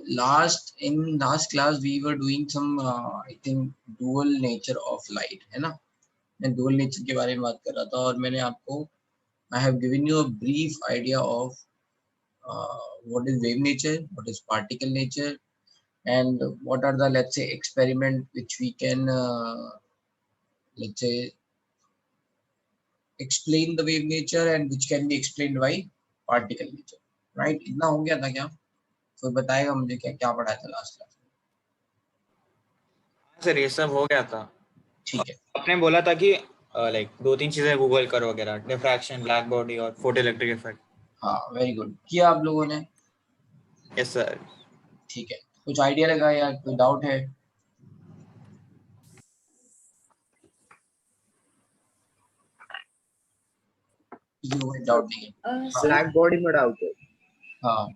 in last class we were doing some I think dual nature of light, है ना? मैं dual nature के बारे में बात कर रहा था और मैंने आपको I have given you a brief idea of what is wave nature, what is particle nature, and what are the, let's say, experiment which we can let's say explain the wave nature and which can be explained by particle nature, right? इतना हो गया था क्या? कोई बताएगा मुझे क्या क्या पढ़ाया था लास्ट क्लास में? सर ये सब हो गया था। ठीक है, आपने बोला था कि लाइक 2-3 चीजें गूगल करो वगैरह, डिफ्रैक्शन, ब्लैक बॉडी और फोटो इलेक्ट्रिक इफेक्ट। हाँ वेरी गुड, किया आप लोगों ने? Yes sir. ठीक है, कुछ आइडिया लगा या कोई डाउट है? किसी को कोई डाउट नहीं है? ब्लैक बॉडी में डाउट है। हाँ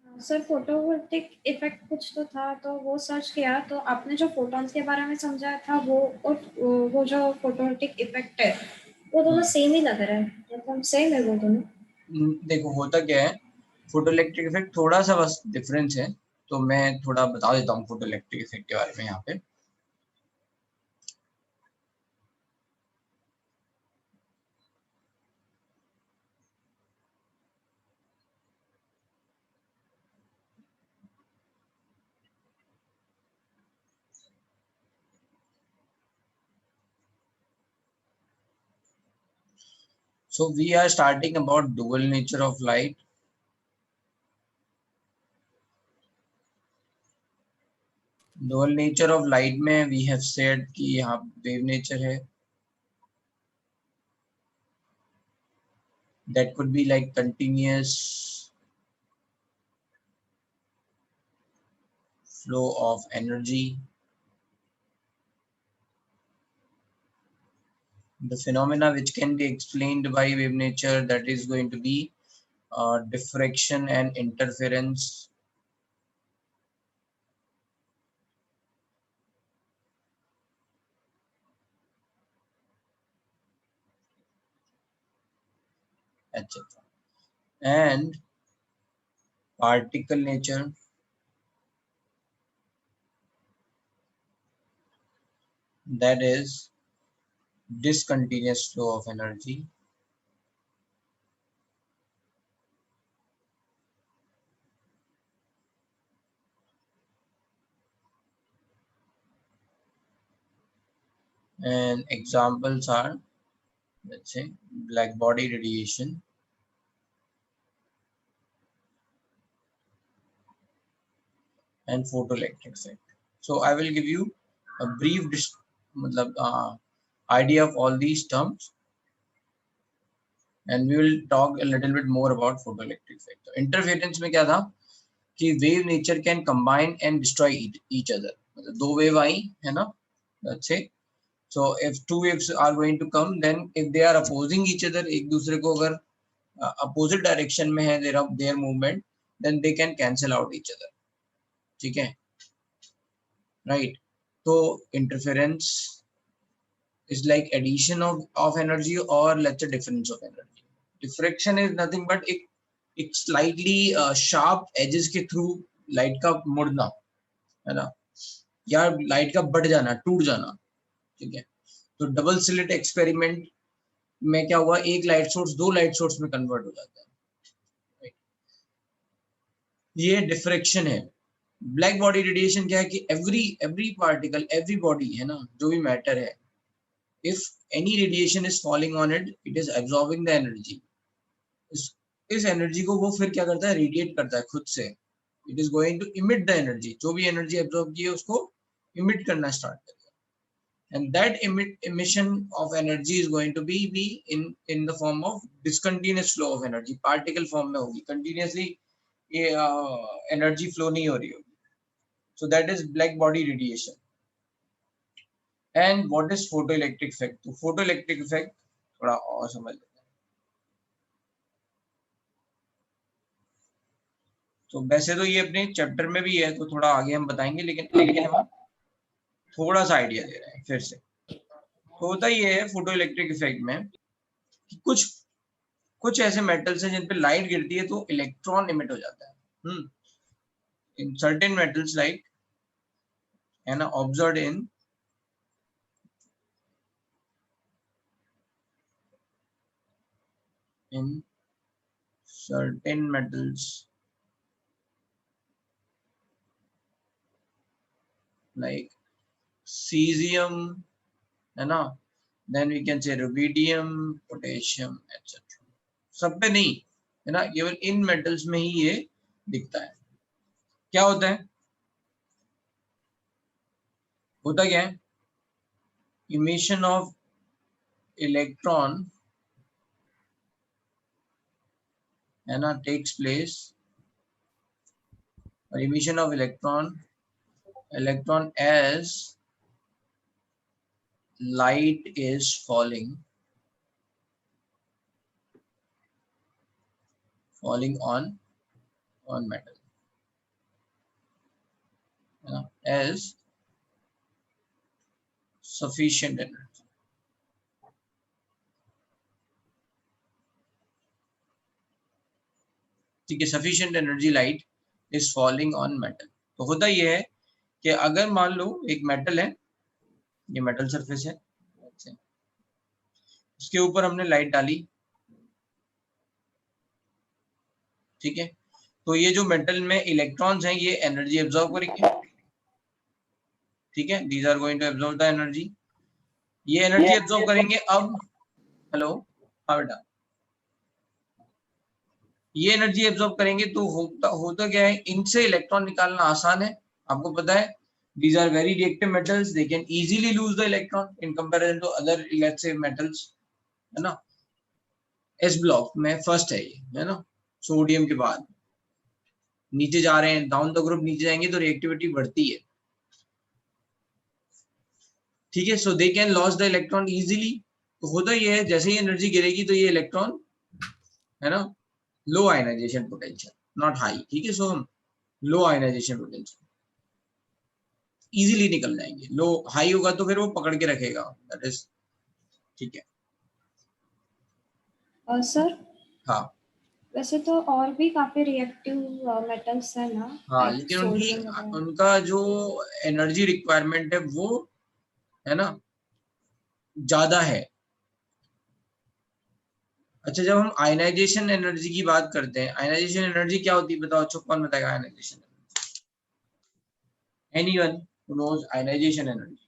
सर फोटोवोल्टिक इफेक्ट कुछ तो था, तो वो सर्च किया तो आपने जो फोटॉन्स के बारे में समझाया था वो और वो जो फोटोवोल्टिक इफेक्ट है वो दोनों सेम ही लग रहा है, मतलब सेम है वो दोनों। देखो होता क्या है, फोटो इलेक्ट्रिक इफेक्ट थोड़ा सा बस डिफरेंस है, तो मैं थोड़ा बता देता हूँ फोटो इलेक्ट्रिक इफेक्ट के बारे में यहाँ पे। So we are starting about dual nature of light. Dual nature of light में we have said कि यहाँ wave nature है, that could be like continuous flow of energy. The phenomena which can be explained by wave nature, that is going to be diffraction and interference. Etc. And particle nature, that is discontinuous flow of energy. And examples are, let's say, black body radiation, and photoelectric effect. So I will give you a brief idea of all these terms, and we will talk a little bit more about photoelectric effect. So interference में क्या था कि wave nature can combine and destroy each other. मतलब दो wave आई है ना, let's say. So if two waves are going to come, then if they are opposing each other, एक दूसरे को अगर opposite direction में है their movement, then they can cancel out each other. ठीक है, right? So interference is like addition of energy, or let's say difference of energy. Diffraction is nothing but एक slightly sharp edges के through light का मुड़ना, है ना, या light का बढ़ जाना, टूट जाना, ठीक है। तो डबल स्लिट एक्सपेरिमेंट में क्या हुआ, एक लाइट सोर्स दो लाइट सोर्स में कन्वर्ट हो जाता है, ये डिफ्रेक्शन है। ब्लैक बॉडी रेडिएशन क्या है कि एवरी पार्टिकल, एवरी बॉडी है ना, जो भी मैटर है, if any radiation is falling on it, it is absorbing the energy. इस एनर्जी को वो फिर क्या करता है, रेडिएट करता है खुद से. It is going to emit the energy, जो भी एनर्जी एब्जॉर्ब की है उसको इमिट करना स्टार्ट करेगा. And that emission of energy is going to be in the form of discontinuous flow of energy. Particle form में होगी, continuously ये energy flow नहीं हो रही होगी. So that is black body radiation. And what is photoelectric effect? तो photoelectric effect थोड़ा और समझ लेते हैं. तो वैसे तो ये अपने चैप्टर में भी है, तो थोड़ा आगे हम बताएंगे, लेकिन हम थोड़ा सा आइडिया दे रहे हैं फिर से. होता ये है फोटो इलेक्ट्रिक इफेक्ट में कि कुछ ऐसे मेटल्स हैं जिन पे लाइट गिरती है तो इलेक्ट्रॉन इमिट हो जाता है. in certain metals like and observed in certain metals like cesium, है ना, then we can say rubidium, potassium, etc. सब पे नहीं, है ना, केवल इन मेटल्स में ही ये दिखता है। क्या होता है, होता क्या है, इमिशन ऑफ इलेक्ट्रॉन, है ना, टेक्स प्लेस, और emission of electron as light is falling on metal, है ना, as sufficient energy। ठीक है, sufficient energy light is falling on metal। तो होता यह है कि अगर मान लो एक मेटल है, ये मेटल सरफेस है, उसके ऊपर हमने लाइट डाली, ठीक है, तो ये जो मेटल में इलेक्ट्रॉन्स हैं ये एनर्जी एब्जॉर्ब करेंगे, ठीक है, these are going to absorb the energy, ये एनर्जी एब्जॉर्ब करेंगे। अब हेलो, हाँ बेटा, ये एनर्जी एब्जॉर्ब करेंगे तो होता क्या है, इनसे इलेक्ट्रॉन निकालना आसान है, आपको पता है, these are very reactive metals, they can easily lose the electron in comparison to other let's say metals, है ना। एस ब्लॉक में फर्स्ट है ये, है ना, सोडियम के बाद नीचे जा रहे हैं, डाउन द ग्रुप नीचे जाएंगे तो रिएक्टिविटी बढ़ती है, ठीक है, so they can lose the electron easily. तो होता ये है, जैसे ही एनर्जी गिरेगी तो ये इलेक्ट्रॉन, है ना, लो आयनाइजेशन पोटेंशियल, नॉट हाई, ठीक है, सो हम लो आयनाइजेशन पोटेंशियल इजीली निकल जाएंगे, लो हाई होगा तो फिर वो पकड़ के रखेगा, दैट इज, ठीक है। सर हाँ वैसे तो और भी काफी रिएक्टिव मेटल्स है ना, हाँ, like लेकिन सोडियम वगैरह। उनका जो एनर्जी रिक्वायरमेंट है वो, है ना, ज्यादा है। अच्छा, जब हम आयनाइजेशन एनर्जी की बात करते हैं, आयनाइजेशन एनर्जी क्या होती है बताओ, अच्छा कौन बताएगा ionization energy, anyone who knows ionization energy?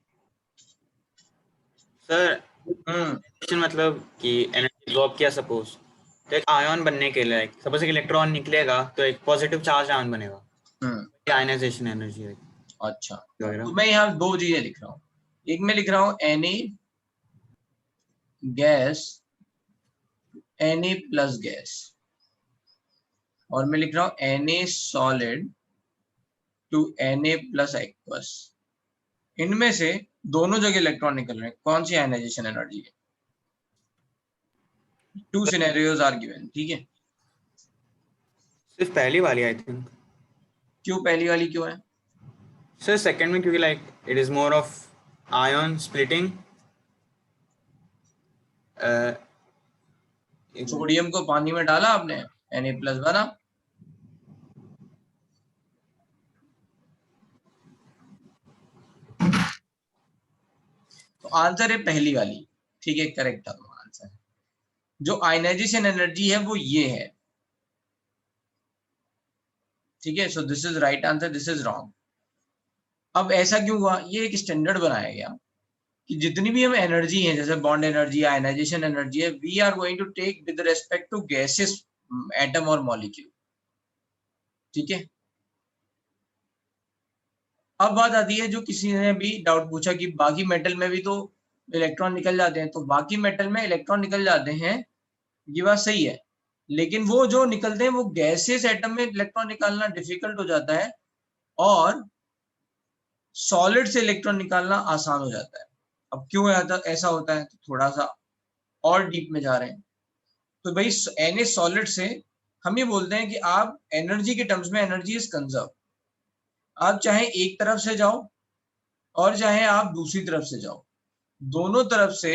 Sir मतलब कि एनर्जी ड्रॉप किया सपोज, तो एक आयन बनने के लिए सपोज एक इलेक्ट्रॉन निकलेगा तो एक पॉजिटिव चार्ज आयन बनेगा, आयनाइजेशन एनर्जी है। अच्छा, तो मैं यहाँ दो चीजें लिख रहा हूँ, एक में लिख रहा हूँ Na gas, Na plus gas, और मैं लिख रहा हूँ Na solid to Na plus aqueous. इनमें से दोनों जगह इलेक्ट्रॉन निकल रहे हैं, कौन सी आयनाइजेशन एनर्जी है? टू सिनेरियोज आर गिवन, ठीक है, सिर्फ पहली वाली आई थिंक। क्यों पहली वाली क्यों है? सर सेकंड में क्योंकि like it is more of ion splitting. Sodium को पानी में डाला आपने, Na प्लस बना, तो आंसर है पहली वाली, ठीक है, करेक्ट था आंसर। जो आयनाइजेशन एनर्जी है वो ये है, ठीक है, so this is right answer, this is wrong. अब ऐसा क्यों हुआ, ये एक स्टैंडर्ड बनाया गया कि जितनी भी हम एनर्जी है, जैसे बॉन्ड एनर्जी, आयनाइजेशन एनर्जी है, we are going to take with respect to gases, atom और मॉलिक्यूल, ठीक है। अब बात आती है, जो किसी ने भी डाउट पूछा कि बाकी मेटल में भी तो इलेक्ट्रॉन निकल जाते हैं, तो बाकी मेटल में इलेक्ट्रॉन निकल जाते हैं, ये बात सही है, लेकिन वो जो निकलते हैं वो गैसेस एटम में इलेक्ट्रॉन निकालना डिफिकल्ट हो जाता है, और सॉलिड से इलेक्ट्रॉन निकालना आसान हो जाता है। अब क्यों ऐसा होता है, तो थोड़ा सा और डीप में जा रहे हैं, तो भाई Na सॉलिड से हम ये बोलते हैं कि आप एनर्जी के टर्म्स में, एनर्जी इज कंजर्व, आप चाहे एक तरफ से जाओ और चाहे आप दूसरी तरफ से जाओ, दोनों तरफ से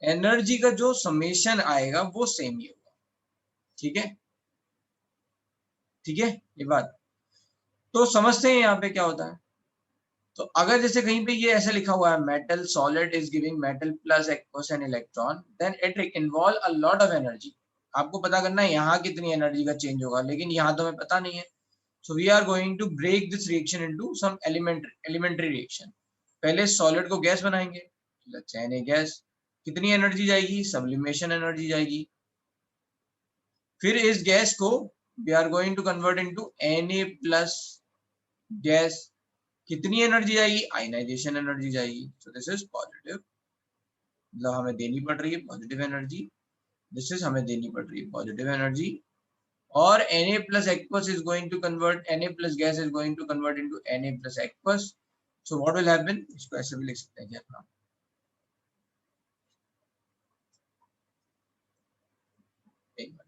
एनर्जी का जो समेशन आएगा वो सेम ही होगा, ठीक है, ठीक है, ये बात। तो समझते हैं यहाँ पे क्या होता है। तो अगर जैसे कहीं पे ये ऐसा लिखा हुआ है metal solid is giving metal plus aqueous an electron then it involve a lot of energy. आपको पता करना है यहाँ कितनी एनर्जी का चेंज होगा, लेकिन यहाँ तो हमें पता नहीं है। So we are going to break this reaction into some elementary reaction. पहले सॉलिड को गैस बनाएंगे, गैस, कितनी एनर्जी जाएगी, सब्लिमेशन एनर्जी जाएगी। फिर इस गैस को we are going to convert into Na plus gas, कितनी एनर्जी जाएगी, आयनाइजेशन एनर्जी जाएगी। सो दिस इज पॉजिटिव, मतलब हमें देनी पड़ रही है पॉजिटिव एनर्जी, दिस इज हमें देनी पड़ रही है पॉजिटिव एनर्जी। और Na plus aqueous is going to convert, Na plus gas is going to convert into Na plus aqueous. So what will happen, इसको ऐसे भी लिख सकते हैं क्या अपना, एक बार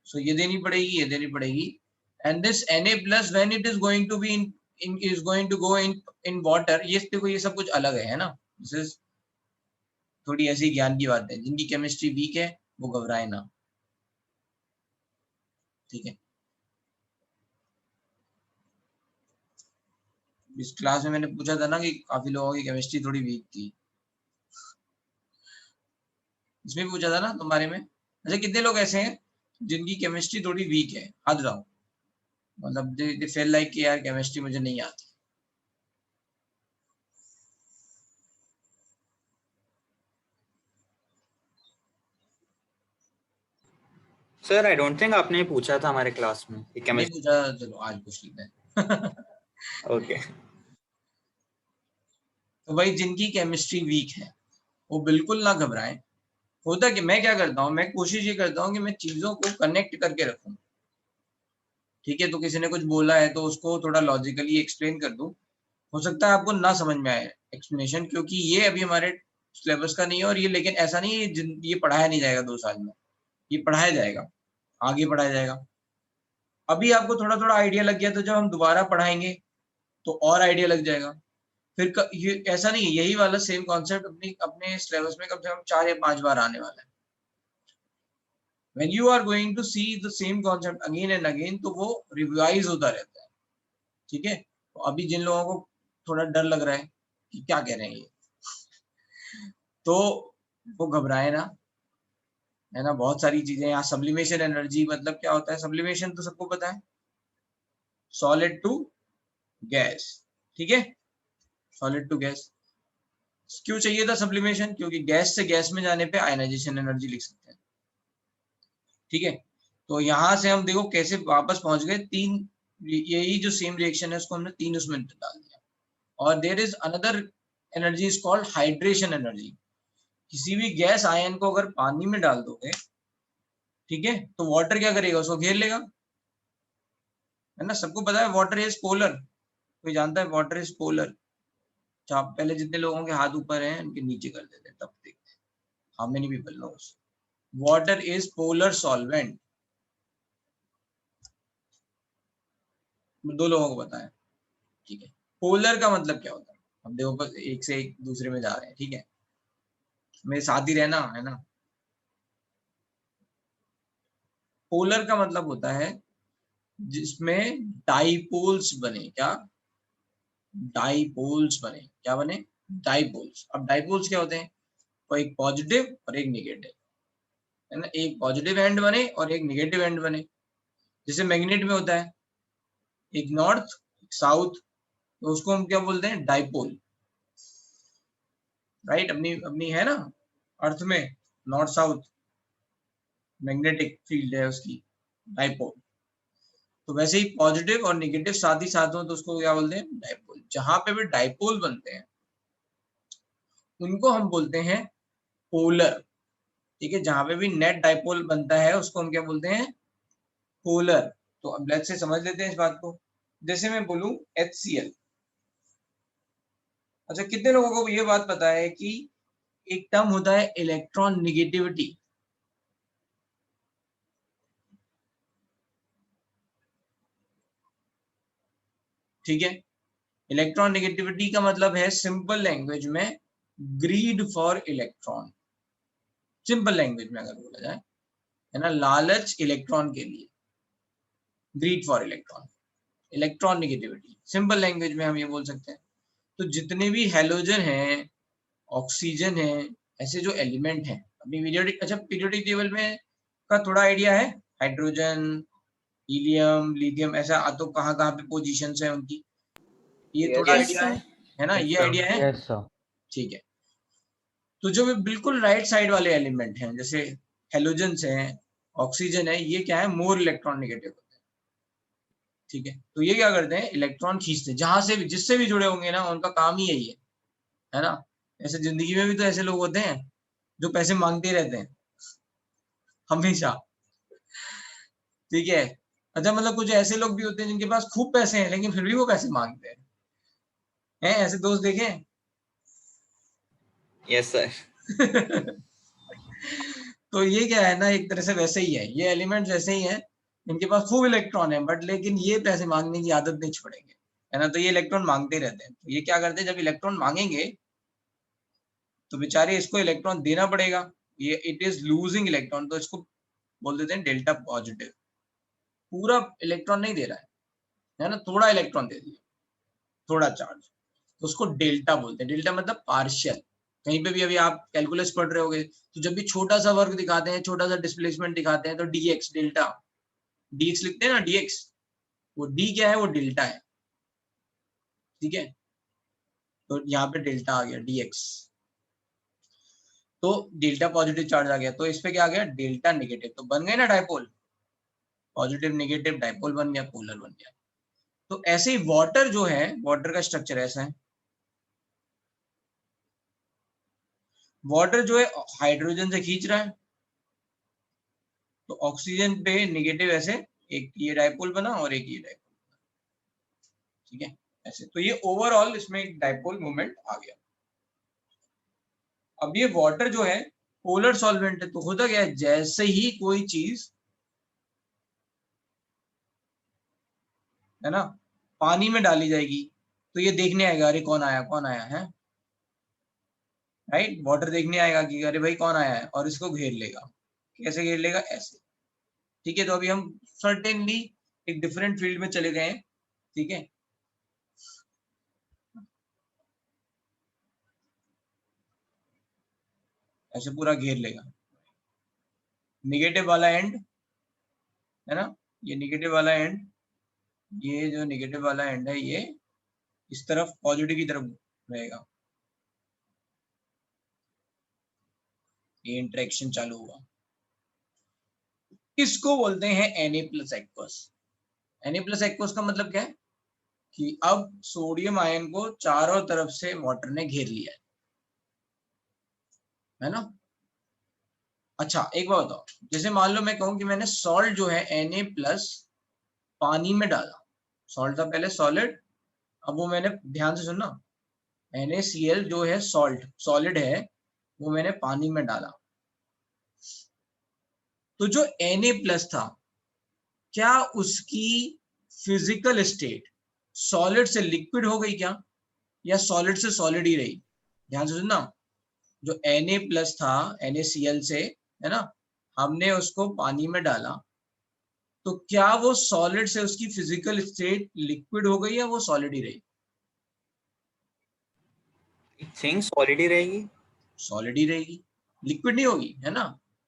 सो ये देनी पड़ेगी, ये देनी पड़ेगी। And this Na plus when it is going to be in is going to go in water, ये देखो ये सब कुछ अलग है ना, दिस इज थोड़ी ऐसी ज्ञान की बात है। जिनकी केमिस्ट्री वीक है वो घबराए ना, ठीक है। इस क्लास में मैंने पूछा था ना कि काफी लोगों की केमिस्ट्री थोड़ी वीक थी, इसमें पूछा था ना तुम्हारे में। अच्छा कितने लोग ऐसे हैं जिनकी केमिस्ट्री थोड़ी वीक है, हाथ उठाओ, मतलब दे फील लाइक कि यार केमिस्ट्री मुझे नहीं आती। सर आई डोंट थिंक आपने पूछा था हमारे क्लास में कि नहीं केमिस्ट्री। पूछा, चलो आज पूछ लेते हैं। ओके तो भाई जिनकी केमिस्ट्री वीक है वो बिल्कुल ना घबराएं। होता कि मैं क्या करता हूँ, मैं कोशिश ये करता हूँ कि मैं चीजों को कनेक्ट करके रखूं, ठीक है। तो किसी ने कुछ बोला है तो उसको थोड़ा लॉजिकली एक्सप्लेन कर दूं। हो सकता है आपको ना समझ में आए एक्सप्लेनेशन, क्योंकि ये अभी हमारे सिलेबस का नहीं है। और ये लेकिन ऐसा नहीं है ये पढ़ाया नहीं जाएगा 2 साल में, ये पढ़ाया जाएगा, आगे पढ़ाया जाएगा। अभी आपको थोड़ा थोड़ा आइडिया लग गया तो जब हम दोबारा पढ़ाएंगे तो और आइडिया लग जाएगा। फिर ये ऐसा नहीं है, यही वाला सेम कॉन्सेप्ट अपनी अपने सिलेबस में कम से कम 4 या 5 बार आने वाला है। when you are going to see the same concept again and again, तो वो रिवाइज होता रहता है, ठीक है। तो अभी जिन लोगों को थोड़ा डर लग रहा है कि क्या कह रहे हैं ये, तो वो घबराए ना, है ना। बहुत सारी चीजें यहाँ, सब्लिमेशन एनर्जी मतलब क्या होता है, सब्लिमेशन तो सबको पता है, सॉलिड टू गैस, ठीक है, सॉलिड टू गैस। क्यों चाहिए था सब्लिमेशन, क्योंकि गैस से गैस में जाने पे आयनाइजेशन एनर्जी लिख सकते हैं, ठीक है। तो यहां से हम देखो कैसे वापस पहुंच गए, 3, यही जो सेम रिएक्शन है उसको हमने 3 उसमें डाल दिया। और there is another energy is called hydration energy. किसी भी गैस आयन को अगर पानी में डाल दोगे, ठीक है, तो वाटर क्या करेगा, उसको घेर लेगा, है ना। सबको पता है वाटर इज पोलर, कोई जानता है वाटर इज पोलर। पहले जितने लोगों के हाथ ऊपर हैं उनके नीचे कर देते हैं, तब देखते हैं how many people knows water is polar solvent. 2 लोगों को पता है, ठीक है। पोलर का मतलब क्या होता है, हम देखो बस एक से एक दूसरे में जा रहे हैं, ठीक है, मेरे साथ ही रहना, है ना। पोलर का मतलब होता है जिसमें डाइपोल्स बने, क्या, डाइपोल्स बने, क्या बने, डाइपोल्स। अब डाइपोल्स क्या होते हैं, तो एक पॉजिटिव और एक निगेटिव, है ना। एक पॉजिटिव एंड बने और एक निगेटिव एंड बने। जैसे मैग्नेट में होता है एक नॉर्थ एक साउथ, तो उसको हम क्या बोलते हैं, डाइपोल, राइट। अपनी अपनी है ना अर्थ में नॉर्थ साउथ मैग्नेटिक फील्ड है उसकी, डाइपोल। तो वैसे ही पॉजिटिव और नेगेटिव साथ ही साथ हो तो उसको क्या बोलते हैं, डाइपोल। जहां पे भी डाइपोल बनते हैं उनको हम बोलते हैं पोलर, ठीक है। जहां पे भी नेट डाइपोल बनता है उसको हम क्या बोलते हैं, पोलर। तो अब लेट्स से समझ लेते हैं इस बात को। जैसे मैं बोलूं HCl, अच्छा कितने लोगों को ये बात पता है कि एक टर्म होता है इलेक्ट्रॉन निगेटिविटी, ठीक है। इलेक्ट्रॉन नेगेटिविटी का मतलब है सिंपल लैंग्वेज में greed for electron, simple language में अगर बोला जाए, है ना, लालच इलेक्ट्रॉन के लिए, greed for electron, electron negativity, simple language में हम ये बोल सकते हैं। तो जितने भी हेलोजन हैं, ऑक्सीजन है, ऐसे जो एलिमेंट हैं अपनी पीरियोडिक, अच्छा पीरियोडिक टेबल में का थोड़ा आइडिया है, हाइड्रोजन, हीलियम, लिथियम, ऐसा तो कहाँ कहाँ पे पोजीशंस है उनकी, ये थोड़ा आइडिया है ना, ये आइडिया है। Yes sir. ठीक है, तो जो बिल्कुल राइट साइड वाले एलिमेंट हैं जैसे हेलोजन्स हैं, ऑक्सीजन है, ये क्या है, मोर इलेक्ट्रॉन नेगेटिव होते हैं। ठीक है, तो ये क्या करते हैं, इलेक्ट्रॉन खींचते हैं, जहां से भी जिससे भी जुड़े होंगे ना, उनका काम ही यही है ना। ऐसे जिंदगी में भी तो ऐसे लोग होते हैं जो पैसे मांगते रहते हैं हमेशा। ठीक है, अच्छा मतलब कुछ ऐसे लोग भी होते हैं जिनके पास खूब पैसे हैं लेकिन फिर भी वो पैसे मांगते हैं ऐसे दोस्त देखे हैं? Yes sir. तो ये क्या है ना, एक तरह से वैसे ही है, ये एलिमेंट्स वैसे ही हैं, इनके पास खूब इलेक्ट्रॉन है बट लेकिन ये पैसे मांगने की आदत नहीं छोड़ेंगे, है ना। तो ये इलेक्ट्रॉन मांगते रहते हैं। तो ये क्या करते हैं, जब इलेक्ट्रॉन मांगेंगे तो बेचारे इसको इलेक्ट्रॉन देना पड़ेगा, ये इट इज लूजिंग इलेक्ट्रॉन, तो इसको बोल देते हैं डेल्टा पॉजिटिव। पूरा इलेक्ट्रॉन नहीं दे रहा है ना, थोड़ा इलेक्ट्रॉन दे दिया, थोड़ा चार्ज, तो उसको डेल्टा बोलते हैं। डेल्टा मतलब पार्शियल। कहीं पे भी अभी आप कैलकुलस पढ़ रहे होगे तो जब भी छोटा सा वर्क दिखाते हैं, छोटा सा डिस्प्लेसमेंट दिखाते हैं, तो dx डेल्टा, dx लिखते हैं ना, dx, वो d क्या है, वो डेल्टा है। ठीक है, तो यहाँ पे डेल्टा आ गया dx, तो डेल्टा पॉजिटिव चार्ज आ गया, तो इस पे क्या आ गया, डेल्टा नेगेटिव, तो बन गए ना डायपोल, पॉजिटिव नेगेटिव डायपोल बन गया, पोलर बन गया। तो ऐसे ही वाटर जो है, वाटर का स्ट्रक्चर ऐसा है, वाटर जो है हाइड्रोजन से खींच रहा है, तो ऑक्सीजन पे नेगेटिव ऐसे, एक ये डायपोल बना और एक ये डायपोल बना। ठीक है, ऐसे, तो ये ओवरऑल इसमें एक डायपोल मूवमेंट आ गया। अब ये वाटर जो है पोलर सॉल्वेंट है, तो होता क्या है, जैसे ही कोई चीज, है ना, पानी में डाली जाएगी तो ये देखने आएगा, अरे कौन आया, कौन आया है, राइट, वाटर देखने आएगा कि अरे भाई कौन आया है, और इसको घेर लेगा। कैसे घेर लेगा, ऐसे। ठीक है, तो अभी हम सर्टेनली एक डिफरेंट फील्ड में चले गए हैं। ठीक है, ऐसे पूरा घेर लेगा, नेगेटिव वाला एंड, है ना, ये नेगेटिव वाला एंड, ये जो नेगेटिव वाला एंड है ये इस तरफ पॉजिटिव की तरफ रहेगा, ये इंटरेक्शन चालू हुआ। इसको बोलते हैं Na plus aqueous. Na plus aqueous का मतलब क्या है कि अब सोडियम आयन को चारों तरफ से वाटर ने घेर लिया है ना। अच्छा एक बात बताओ, जैसे मान लो मैं कहूं कि मैंने सॉल्ट जो है Na प्लस पानी में डाला, सॉल्ट था पहले सॉलिड, अब वो मैंने, ध्यान से सुनना, NaCl जो है सॉल्ट, सॉलिड है, वो मैंने पानी में डाला, तो जो Na प्लस था, क्या उसकी फिजिकल स्टेट सॉलिड से लिक्विड हो गई क्या, या सॉलिड से सॉलिड ही रही? ध्यान से सुनना, जो Na प्लस था NaCl से, है ना, हमने उसको पानी में डाला, तो क्या वो सॉलिड से उसकी फिजिकल स्टेट लिक्विड हो गई या वो सॉलिड ही रही? थिंक सॉलिड ही रहेगी। सॉलिड ही रहेगी, लिक्विड नहीं होगी, है ना।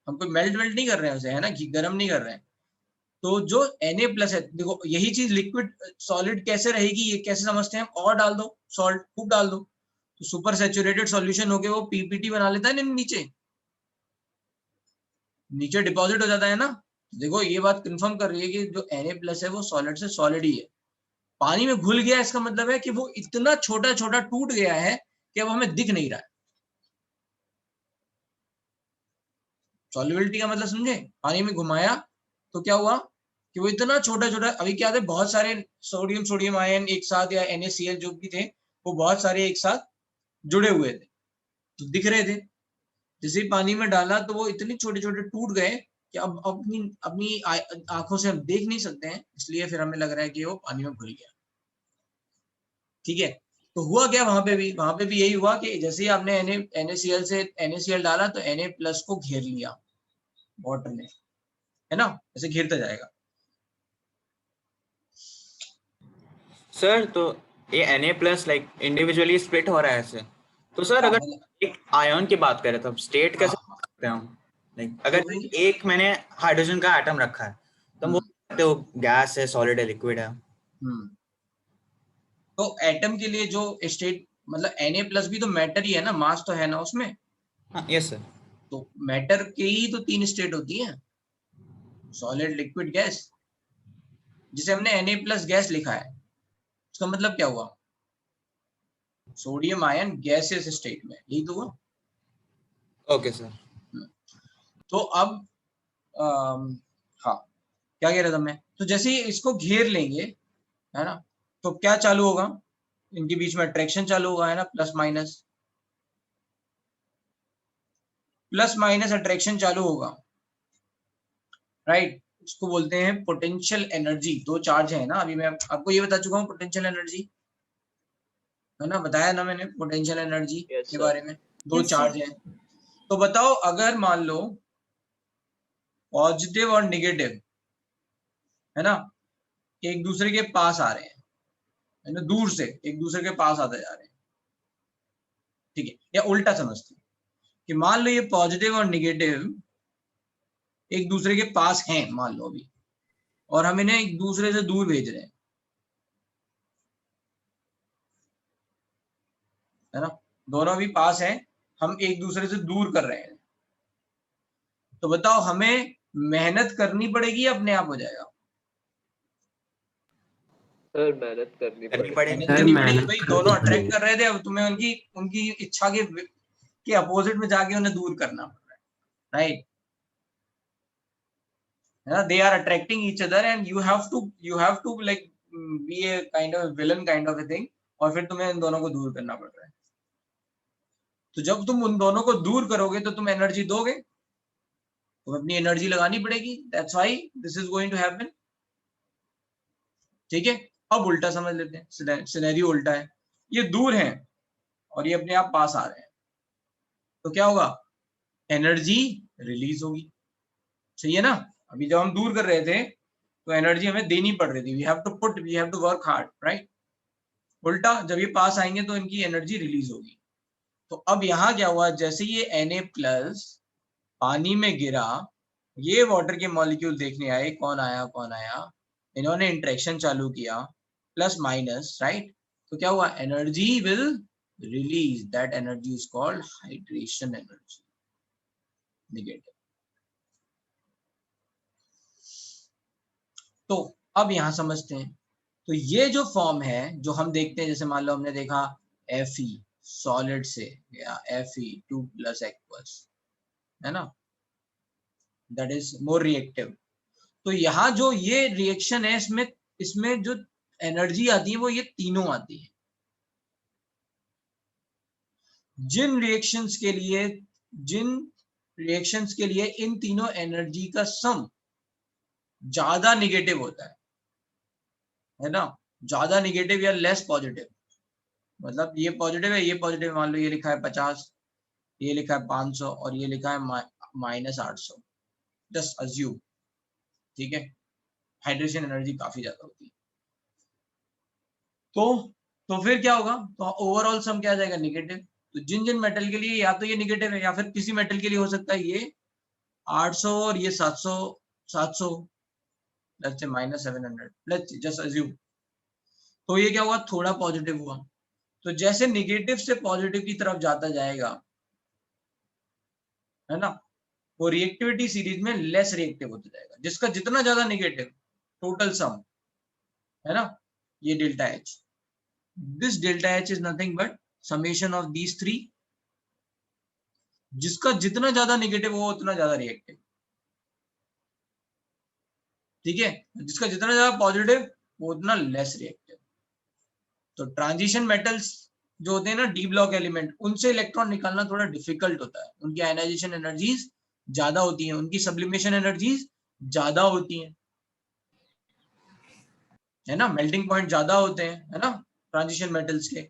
हम कोई मेल्ट नहीं कर रहे हैं उसे, है ना, गर्म नहीं कर रहे हैं। तो जो Na प्लस है, देखो यही चीज लिक्विड सॉलिड कैसे रहेगी, ये कैसे समझते हैं हम, और डाल दो सॉल्ट, खूब डाल दो, तो सुपर सैचुरेटेड सॉल्यूशन होके वो पीपीटी बना लेता है ना, नीचे नीचे डिपॉजिट हो जाता है ना। देखो ये बात कंफर्म कर रही है कि जो Na प्लस है वो सॉलिड से सॉलिड ही है। पानी में घुल गया, इसका मतलब है कि वो इतना छोटा छोटा टूट गया है कि अब हमें दिख नहीं रहा है। सॉल्युबिलिटी का मतलब समझे, पानी में घुमाया तो क्या हुआ कि वो इतना छोटा छोटा, अभी क्या थे, बहुत सारे सोडियम सोडियम आयन एक साथ, या NaCl जो भी थे, वो बहुत सारे एक साथ जुड़े हुए थे, तो दिख रहे थे। जैसे ही पानी में डाला तो वो इतने छोटे छोटे टूट गए कि अब अपनी अपनी आंखों से हम देख नहीं सकते हैं, इसलिए फिर हमें लग रहा है कि वो पानी में घुल गया। ठीक है, तो हुआ क्या वहां पे भी यही हुआ कि जैसे ही आपने NaCl से NaCl डाला तो Na+ को घेर लिया वाटर ने, है ना, ऐसे घेरता जाएगा। सर तो ये Na+ लाइक इंडिविजुअली स्प्लिट हो रहा है ऐसे, तो सर हाँ, अगर एक आयन की बात करें तो स्टेट कैसे हाँ, बता सकते हैं हम? लाइक तो अगर एक मैंने हाइड्रोजन का एटम रखा है तो हम बोल सकते हो गैस है, सॉलिड है, लिक्विड है। तो एटम के लिए जो स्टेट मतलब Na+ भी तो मैटर ही है ना, मास तो है ना उसमें। हाँ यस सर। तो मैटर के ही तो 3 स्टेट होती हैं, सॉलिड, लिक्विड, गैस। जिसे हमने Na+ गैस लिखा है, उसका मतलब क्या हुआ, सोडियम आयन गैसियस स्टेट में, यही तो हुआ। Okay sir. तो अब हाँ, क्या कह रहा था मैं, तो जैसे ही इसको घेर लेंगे, है ना, तो क्या चालू होगा, इनके बीच में अट्रैक्शन चालू होगा, है ना, प्लस माइनस अट्रैक्शन चालू होगा, राइट। इसको बोलते हैं पोटेंशियल एनर्जी। दो चार्ज है ना, अभी मैं आपको ये बता चुका हूँ पोटेंशियल एनर्जी, है ना, बताया ना मैंने पोटेंशियल एनर्जी के बारे में। दो Yes, चार्ज sir. है, तो बताओ अगर मान लो पॉजिटिव और निगेटिव, है ना, एक दूसरे के पास आ रहे हैं, है ना, दूर से एक दूसरे के पास आते जा रहे हैं, ठीक है, या उल्टा समझते हैं कि मान लो ये पॉजिटिव और निगेटिव एक दूसरे के पास हैं, मान लो अभी, और हम इन्हें एक दूसरे से दूर भेज रहे हैं, है ना, दोनों भी पास हैं, हम एक दूसरे से दूर कर रहे हैं, तो बताओ हमें मेहनत करनी पड़ेगी या अपने आप हो जाएगा? सर मेहनत करनी पड़ेगी। मेहनत सर करनी पड़ेगी मेहनत भाई, दोनों करनी अट्रैक्ट पड़ेगी। कर रहे थे, अब तुम्हें उनकी उनकी इच्छा के अपोजिट में जाके उन्हें दूर करना पड़ रहा है, राइट, है ना, they are attracting each other and you have to like be a kind of villain kind of a thing, और फिर तुम्हें इन दोनों को दूर करना पड़ रहा है। तो जब तुम उन दोनों को दूर करोगे तो तुम एनर्जी दोगे, तुम्हें अपनी एनर्जी लगानी पड़ेगी, that's why this is going to happen, ठीक है। अब उल्टा समझ लेते हैं, सिनेरियो उल्टा है, ये दूर हैं और ये अपने आप पास आ रहे हैं, तो क्या होगा, एनर्जी रिलीज होगी, सही है ना। अभी जब हम दूर कर रहे थे तो एनर्जी हमें देनी पड़ रही थी, we have to work hard, right. उल्टा जब ये पास आएंगे तो इनकी एनर्जी रिलीज होगी। तो अब यहाँ क्या हुआ, जैसे ये Na+ पानी में गिरा, ये वाटर के मॉलिक्यूल देखने आए कौन आया कौन आया, इन्होंने इंटरेक्शन चालू किया, प्लस माइनस, राइट। तो क्या हुआ, energy will release, that energy is called hydration energy, negative. तो अब यहां समझते हैं, तो ये जो फॉर्म है जो हम देखते हैं, जैसे मान लो हमने देखा Fe सॉलिड से या Fe2+ एक्वस, है ना, दैट इज मोर रिएक्टिव। तो यहाँ जो ये रिएक्शन है, इसमें इसमें जो एनर्जी आती है वो ये तीनों आती है। जिन रिएक्शंस के लिए इन तीनों एनर्जी का सम ज्यादा निगेटिव होता है ना, ज्यादा निगेटिव या लेस पॉजिटिव, मतलब ये पॉजिटिव है, ये पॉजिटिव है, मान लो ये लिखा है 50, ये लिखा है 500 और ये लिखा है -800, जस्ट अज्यूम, ठीक है, हाइड्रेशन एनर्जी काफी ज्यादा होती है। तो फिर क्या होगा, तो ओवरऑल सम क्या आ जाएगा, निगेटिव। तो जिन जिन मेटल के लिए या तो ये निगेटिव है या फिर किसी मेटल के लिए हो सकता है ये 800 और ये 700 let's say -700, let's just assume. तो ये क्या हुआ, थोड़ा पॉजिटिव हुआ। तो जैसे निगेटिव से पॉजिटिव की तरफ जाता जाएगा, है ना, वो रिएक्टिविटी सीरीज में लेस रिएक्टिव होता जाएगा, जिसका जितना ज्यादा निगेटिव, टोटल सम, है ना, ये delta H, this delta H is nothing but summation of these three, जिसका जितना ज्यादा निगेटिव हो उतना ज्यादा रिएक्टिव, ठीक है, जिसका जितना ज्यादा पॉजिटिव वो उतना लेस रिएक्टिव। तो ट्रांजिशन मेटल्स जो होते हैं ना, डी ब्लॉक एलिमेंट, उनसे इलेक्ट्रॉन निकालना थोड़ा डिफिकल्ट होता है, उनकी आयनाइजेशन एनर्जीज ज्यादा होती हैं, उनकी सब्लिमेशन एनर्जीज ज्यादा होती हैं, है ना, मेल्टिंग पॉइंट ज्यादा होते हैं, है ना, ट्रांजिशन मेटल्स के।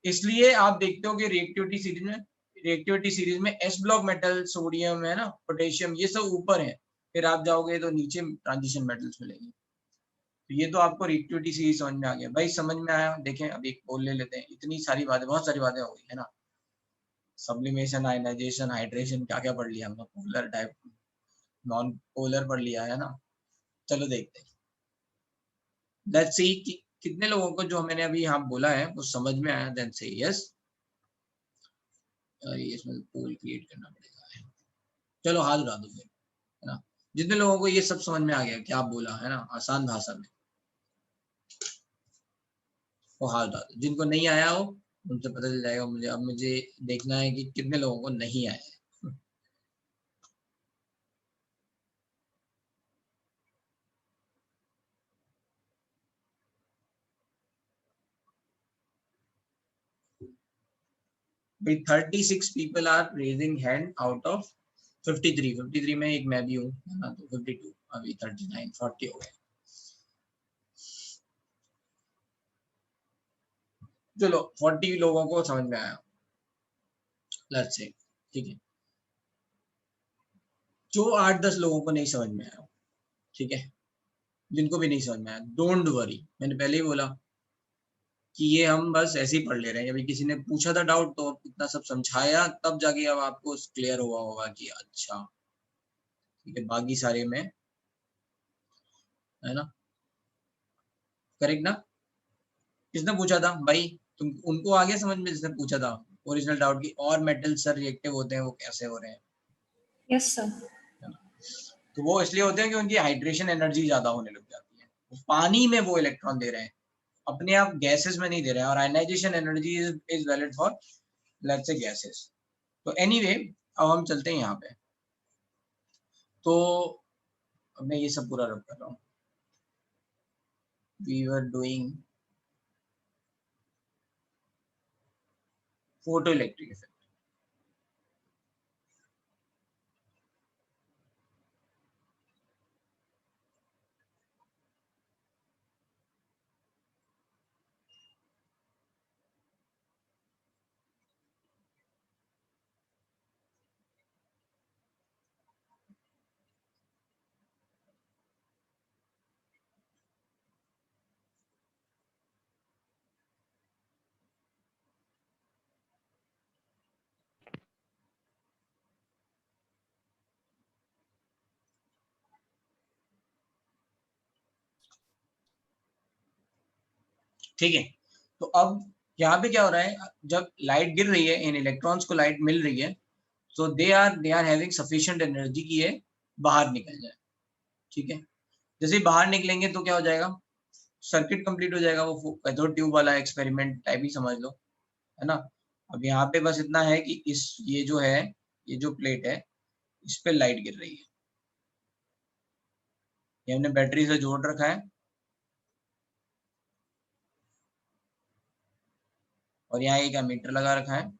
इसलिए आप देखते हो कि रिएक्टिविटी सीरीज में एस ब्लॉक मेटल, सोडियम है ना, पोटेशियम, ये सब ऊपर है, फिर आप जाओगे तो नीचे ट्रांजिशन मेटल्स मिलेंगे। तो ये तो आपको रिएक्टिविटी सीरीज समझ में आ गया भाई, समझ में आया? देखें अभी एक बोल ले लेते हैं, इतनी सारी बातें, बहुत सारी बातें हो गई है ना, सब्लिमेशन, आयनाइजेशन, हाइड्रेशन, क्या क्या पढ़ लिया हमने, पोलर टाइप, नॉन पोलर पढ़ लिया है ना। चलो देखते हैं, लेट्स सी कि कितने लोगों को जो मैंने अभी यहाँ बोला है वो समझ में आया। देन से यस, इसमें पोल क्रिएट करना पड़ेगा, चलो हाथ उड़ा दो फिर, है ना। जितने लोगों को ये सब समझ में आ गया क्या बोला है ना, आसान भाषा में, वो हाथ उड़ा दो। जिनको नहीं आया हो उनसे पता चल जाएगा मुझे। अब मुझे देखना है कि कितने लोगों को नहीं आया है। भाई 36 people are raising hand out of 53 में एक मैं भी हूँ, है ना, तो 52, अभी 39, 40 हो गए। चलो 40 लोगों को समझ में आया, लेट्स से, ठीक है। जो 8-10 लोगों को नहीं समझ में आया, ठीक है, जिनको भी नहीं समझ में आया, डोंट वरी, मैंने पहले ही बोला कि ये हम बस ऐसे ही पढ़ ले रहे हैं। अभी किसी ने पूछा था डाउट तो इतना सब समझाया, तब जाके अब आपको क्लियर हुआ होगा कि अच्छा ठीक है, बाकी सारे में, है ना, करेक्ट ना। किसने पूछा था भाई, तुम उनको आ गया समझ में जिसने पूछा था ओरिजिनल डाउट की, और मेटल सर रिएक्टिव होते हैं वो कैसे हो रहे हैं? Yes sir. तो वो इसलिए होते हैं कि उनकी हाइड्रेशन एनर्जी ज्यादा होने लग जाती है, पानी में वो इलेक्ट्रॉन दे रहे हैं, अपने आप गैसेस में नहीं दे रहे हैं। और ionization energy is valid for let's say gases. तो एनीवे अब हम चलते हैं यहाँ पे। तो अब मैं ये सब पूरा रब कर रहा हूँ। We were doing photoelectric effect. ठीक है, तो अब यहाँ पे क्या हो रहा है, जब लाइट गिर रही है, इन इलेक्ट्रॉन्स को लाइट मिल रही है, so they are having sufficient energy कि ये बाहर निकल जाए, ठीक है। जैसे ही बाहर निकलेंगे तो क्या हो जाएगा, सर्किट कंप्लीट हो जाएगा, वो कैथोड ट्यूब वाला एक्सपेरिमेंट टाइप ही समझ लो, है ना। अब यहाँ पे बस इतना है कि ये जो है, ये जो प्लेट है, इस पे लाइट गिर रही है, ये हमने बैटरी से जोड़ रखा है, और यहाँ एक एमीटर लगा रखा है।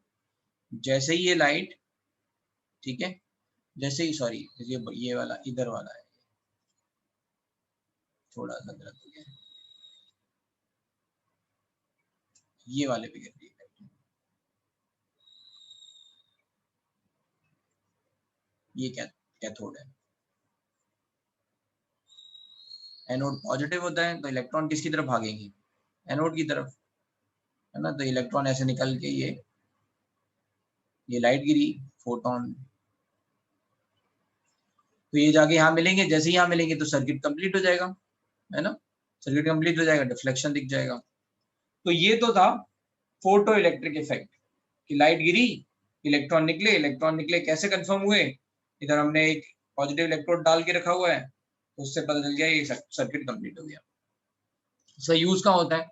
जैसे ही ये लाइट, ठीक है, जैसे ही, सॉरी, ये वाला इधर वाला है, थोड़ा सा गलत हो गया, ये वाले पे गिर रही है, ये कैथोड है। एनोड पॉजिटिव होता है तो इलेक्ट्रॉन किसकी तरफ भागेंगे, एनोड की तरफ, है ना। तो इलेक्ट्रॉन ऐसे निकल के ये लाइट गिरी, फोटोन, तो ये जाके यहाँ मिलेंगे। जैसे ही यहाँ मिलेंगे तो सर्किट कंप्लीट हो जाएगा, है ना, सर्किट कंप्लीट हो जाएगा, डिफ्लेक्शन दिख जाएगा। तो ये तो था फोटो इलेक्ट्रिक इफेक्ट कि लाइट गिरी, इलेक्ट्रॉन निकले कैसे कंफर्म हुए, इधर हमने एक पॉजिटिव इलेक्ट्रोड डाल के रखा हुआ है, तो उससे पता चल गया ये सर्किट कंप्लीट हो गया। इसका यूज कहाँ होता है,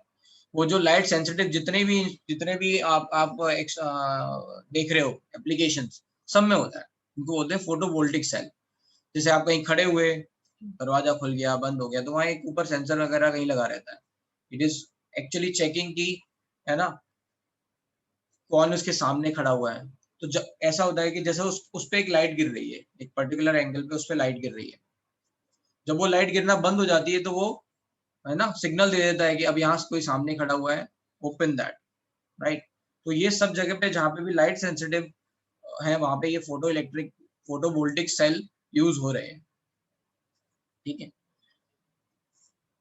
वो जो लाइट सेंसिटिव जितने भी आप देख रहे हो एप्लीकेशंस, सब में होता है, उनको बोलते हैं फोटोवोल्टिक सेल। जैसे आप कहीं खड़े हुए, दरवाजा खुल गया, बंद हो गया, तो वहाँ एक ऊपर सेंसर वगैरह कहीं लगा रहता है। इट इज एक्चुअली चेकिंग की, है ना, कौन उसके सामने खड़ा हुआ है। तो ऐसा होता है कि जैसे उस पे एक लाइट गिर रही है, एक पर्टिकुलर एंगल पे उस पे लाइट गिर रही है, जब वो लाइट गिरना बंद हो जाती है तो वो, है ना, सिग्नल दे देता है कि अब यहाँ से कोई सामने खड़ा हुआ है, ओपन दैट, राइट। तो ये सब जगह पे जहाँ पे भी लाइट सेंसिटिव है वहां पे ये फोटोवोल्टिक सेल यूज हो रहे हैं, ठीक है।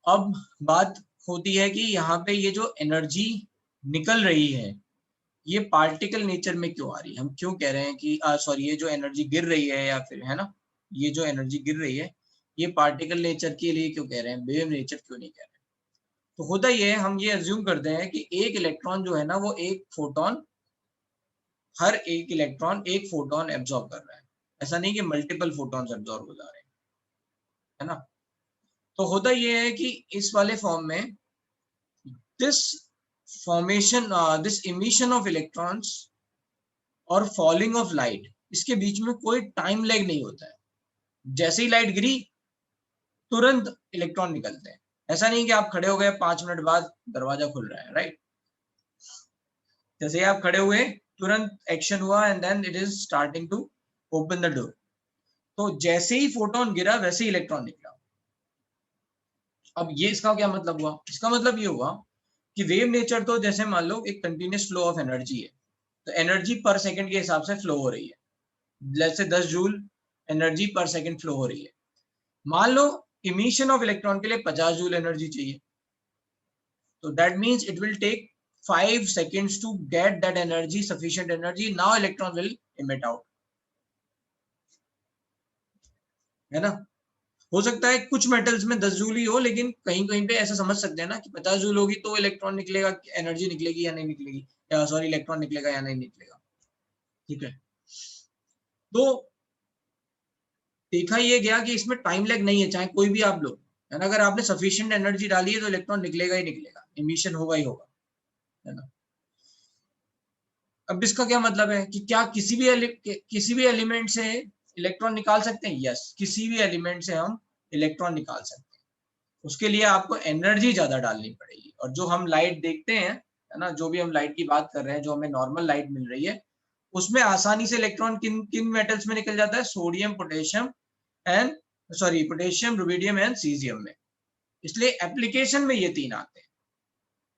अब बात होती है कि यहाँ पे ये जो एनर्जी निकल रही है ये पार्टिकल नेचर में क्यों आ रही है, हम क्यों कह रहे हैं कि सॉरी ये जो एनर्जी गिर रही है या फिर है ना, ये जो एनर्जी गिर रही है ये पार्टिकल नेचर के लिए क्यों कह रहे हैं, वेव नेचर क्यों नहीं कह रहे हैं। तो होता ये है, हम ये अज्यूम करते हैं कि एक इलेक्ट्रॉन जो है ना वो एक फोटोन, हर एक इलेक्ट्रॉन एक फोटोन एब्जॉर्ब कर रहा है, ऐसा नहीं कि मल्टीपल फोटॉन्स एब्जॉर्ब हो जा रहे हैं, है ना। तो होता ये है कि इस वाले फॉर्म में this formation, this emission of electrons और फॉलिंग ऑफ लाइट, इसके बीच में कोई टाइम लैग नहीं होता है। जैसे ही लाइट गिरी तुरंत इलेक्ट्रॉन निकलते हैं, ऐसा नहीं कि आप खड़े हो गए 5 मिनट बाद दरवाजा खुल रहा है, राइट। जैसे ही आप खड़े हुए तुरंत एक्शन हुआ and then it is starting to open the door. तो जैसे ही फोटोन गिरा वैसे ही इलेक्ट्रॉन निकला। अब ये इसका क्या मतलब हुआ, इसका मतलब ये हुआ कि वेव नेचर तो जैसे मान लो एक कंटिन्यूस फ्लो ऑफ एनर्जी है, तो एनर्जी पर सेकंड के हिसाब से फ्लो हो रही है, जैसे 10 joule energy per second flow हो रही है। मान लो इमिशन ऑफ इलेक्ट्रॉन के लिए 50 जूल एनर्जी चाहिए, तो that means it will take 5 seconds to get that energy, sufficient energy. Now electron will emit out, है ना। हो सकता है कुछ मेटल्स में 10 जूल ही हो, लेकिन कहीं कहीं पे ऐसा समझ सकते हैं ना कि 50 जूल होगी तो इलेक्ट्रॉन निकलेगा, एनर्जी निकलेगी या नहीं निकलेगी, या सॉरी इलेक्ट्रॉन निकलेगा या नहीं निकलेगा, ठीक है। तो देखा ये गया कि इसमें टाइम लैग नहीं है, चाहे कोई भी आप लो, है ना। अगर आपने सफिशिएंट एनर्जी डाली है तो इलेक्ट्रॉन निकलेगा ही निकलेगा, इमिशन होगा ही होगा, है ना। अब इसका क्या मतलब है कि क्या किसी भी एलिमेंट से इलेक्ट्रॉन निकाल सकते हैं? यस, किसी भी एलिमेंट से हम इलेक्ट्रॉन निकाल सकते हैं। उसके लिए आपको एनर्जी ज्यादा डालनी पड़ेगी, और जो हम लाइट देखते हैं, है ना, जो भी हम लाइट की बात कर रहे हैं, जो हमें नॉर्मल लाइट मिल रही है उसमें आसानी से इलेक्ट्रॉन किन किन मेटल्स में निकल जाता है? Sodium, potassium and potassium, rubidium and caesium में। इसलिए एप्लीकेशन में ये तीन आते हैं,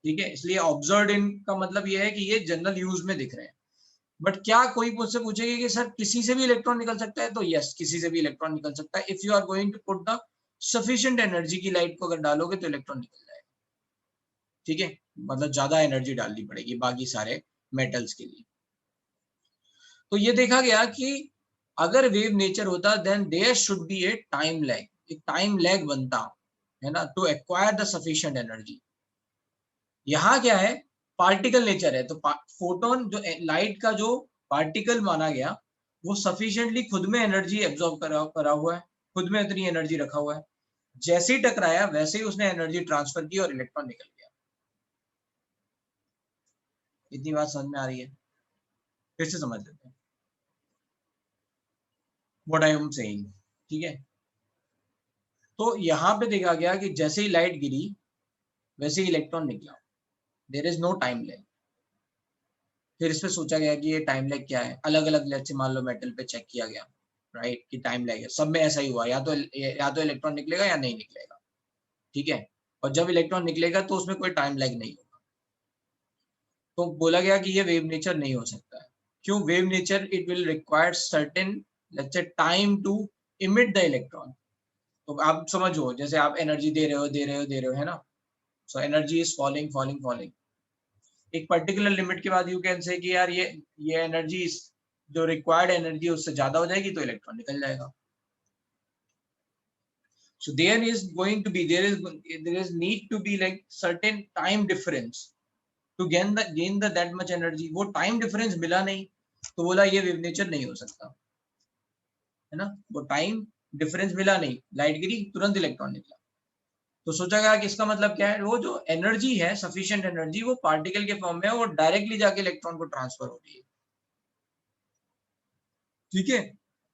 ठीक है। इसलिए ऑब्जर्व्ड इन का मतलब ये है कि ये जनरल यूज में दिख रहे हैं। बट क्या कोई मुझसे पूछेगा कि सर किसी से भी इलेक्ट्रॉन निकल सकता है? तो यस, किसी से भी इलेक्ट्रॉन निकल सकता है। If you are going to put the sufficient energy की लाइट को अगर डालोगे तो इलेक्ट्रॉन निकल जाएगा, ठीक है। मतलब ज्यादा एनर्जी डालनी पड़ेगी बाकी सारे मेटल्स के लिए। तो ये देखा गया कि अगर वेव नेचर होता then there should be a time lag, एक टाइम लैग बनता, है ना, to acquire the sufficient energy. यहाँ क्या है, पार्टिकल नेचर है, तो फोटोन जो लाइट का जो पार्टिकल माना गया वो सफिशिएंटली खुद में एनर्जी एब्जॉर्ब करा हुआ है, खुद में इतनी एनर्जी रखा हुआ है। जैसे ही टकराया वैसे ही उसने एनर्जी ट्रांसफर की और इलेक्ट्रॉन निकल गया। इतनी बात समझ में आ रही है? फिर से समझ लेते हैं व्हाट आई एम सेइंग, ठीक है। तो यहाँ पे देखा गया कि जैसे ही लाइट गिरी वैसे ही इलेक्ट्रॉन निकला, there is no time lag. फिर इस पे सोचा गया कि ये टाइम लैग क्या है, अलग अलग जैसे मान लो मेटल पे चेक किया गया, राइट, कि टाइम लैग है। सब में ऐसा ही हुआ, या तो इलेक्ट्रॉन निकलेगा या नहीं निकलेगा, ठीक है। और जब इलेक्ट्रॉन निकलेगा तो उसमें कोई टाइम लैग नहीं होगा। तो बोला गया कि ये वेव नेचर नहीं हो सकता है। क्यों? Wave nature it will require certain let's say time to emit the electron. तो आप समझो, जैसे आप एनर्जी दे रहे हो, है ना। So energy is falling falling falling, एक पर्टिकुलर लिमिट के बाद यू कैन से कि यार ये एनर्जी जो रिक्वायर्ड एनर्जी उससे ज्यादा हो जाएगी तो इलेक्ट्रॉन निकल जाएगा। So there is need to be like certain time difference to gain that much energy. वो टाइम डिफरेंस मिला नहीं तो बोला ये वेव नेचर नहीं हो सकता, है ना। वो टाइम डिफरेंस मिला नहीं, लाइट गिरी तुरंत इलेक्ट्रॉन निकला। तो सोचा गया कि इसका मतलब क्या है, वो जो एनर्जी है सफिशिएंट एनर्जी वो पार्टिकल के फॉर्म में है, वो डायरेक्टली जाके इलेक्ट्रॉन को ट्रांसफर हो रही है, ठीक है।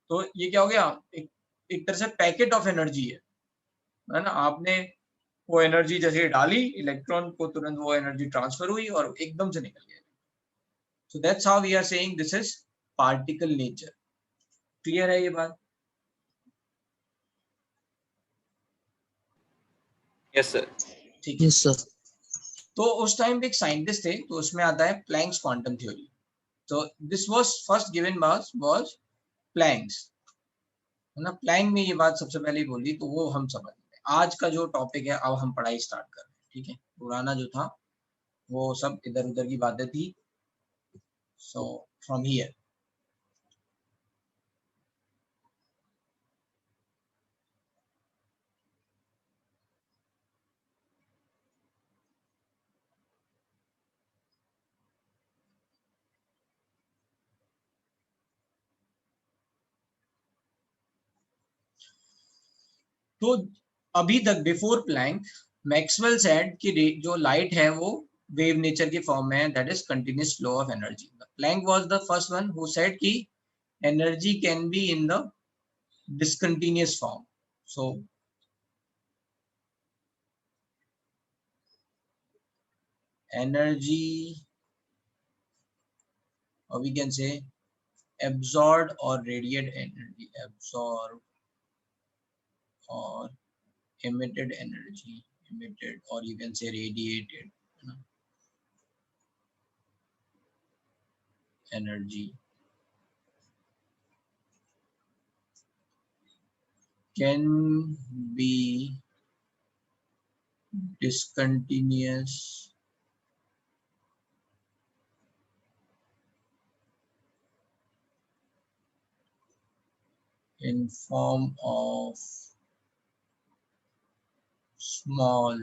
तो ये क्या हो गया, एक तरह से पैकेट ऑफ एनर्जी है ना। आपने वो एनर्जी जैसे डाली इलेक्ट्रॉन को, तुरंत वो एनर्जी ट्रांसफर हुई और एकदम से निकल गया। So that's how we are saying this is particle nature. Clear है ये बात? Yes sir. ठीक है। Yes sir. तो उस टाइम पे एक साइंटिस्ट थे, तो उसमें आता है प्लैंक्स क्वांटम थ्योरी। तो this was first given was Planck's, है ना। प्लैंक ने ये बात सबसे पहले ही बोली, तो वो हम समझ गए। आज का जो टॉपिक है, अब हम पढ़ाई स्टार्ट कर रहे हैं, ठीक है। पुराना जो था वो सब इधर उधर की बातें थी। सो फ्रॉम हियर, तो अभी तक बिफोर प्लैंक, मैक्सवेल सेड कि जो लाइट है वो वेव नेचर के फॉर्म में है, that is continuous flow of energy. Planck was the first one who said कि energy can be in the discontinuous form. So energy, or we can say absorbed or radiated energy, absorbed or emitted energy, emitted, or you can say radiated, you know, energy can be discontinuous in form of small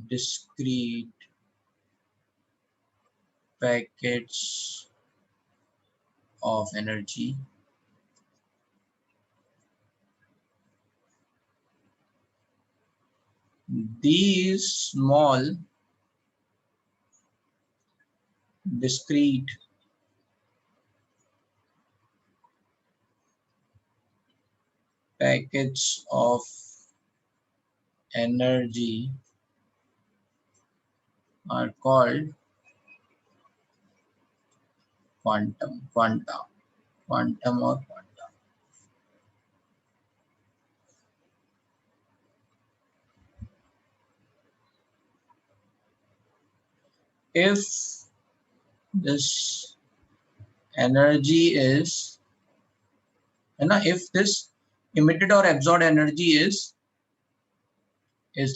discrete packets of energy these small discrete packets of energy are called quantum or quanta. If this energy is, if this emitted or absorbed energy is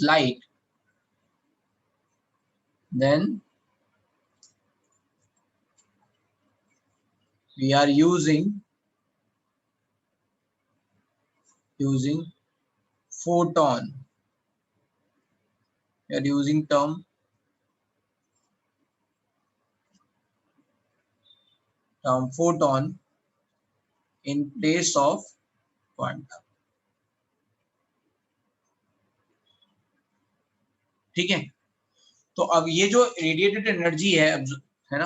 light, then we are using photon. We are using term photon in place of quantum. ठीक है। तो अब ये जो radiated energy है ना,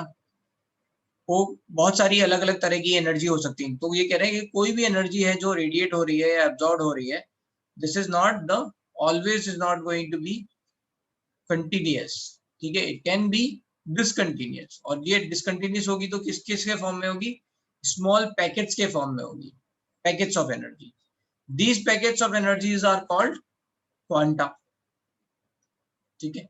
वो बहुत सारी अलग अलग तरह की एनर्जी हो सकती है। तो ये कह रहे हैं कि कोई भी एनर्जी है जो रेडिएट हो रही है या एब्जॉर्ब हो रही है, this is not the always is not going to be continuous, ठीक है। इट कैन बी डिसकंटिन्यूअस, और ये डिसकंटिन्यूअस होगी तो किसके फॉर्म में होगी? स्मॉल पैकेट्स के फॉर्म में होगी, packets of energy. These packets of energies are called quanta, ठीक है।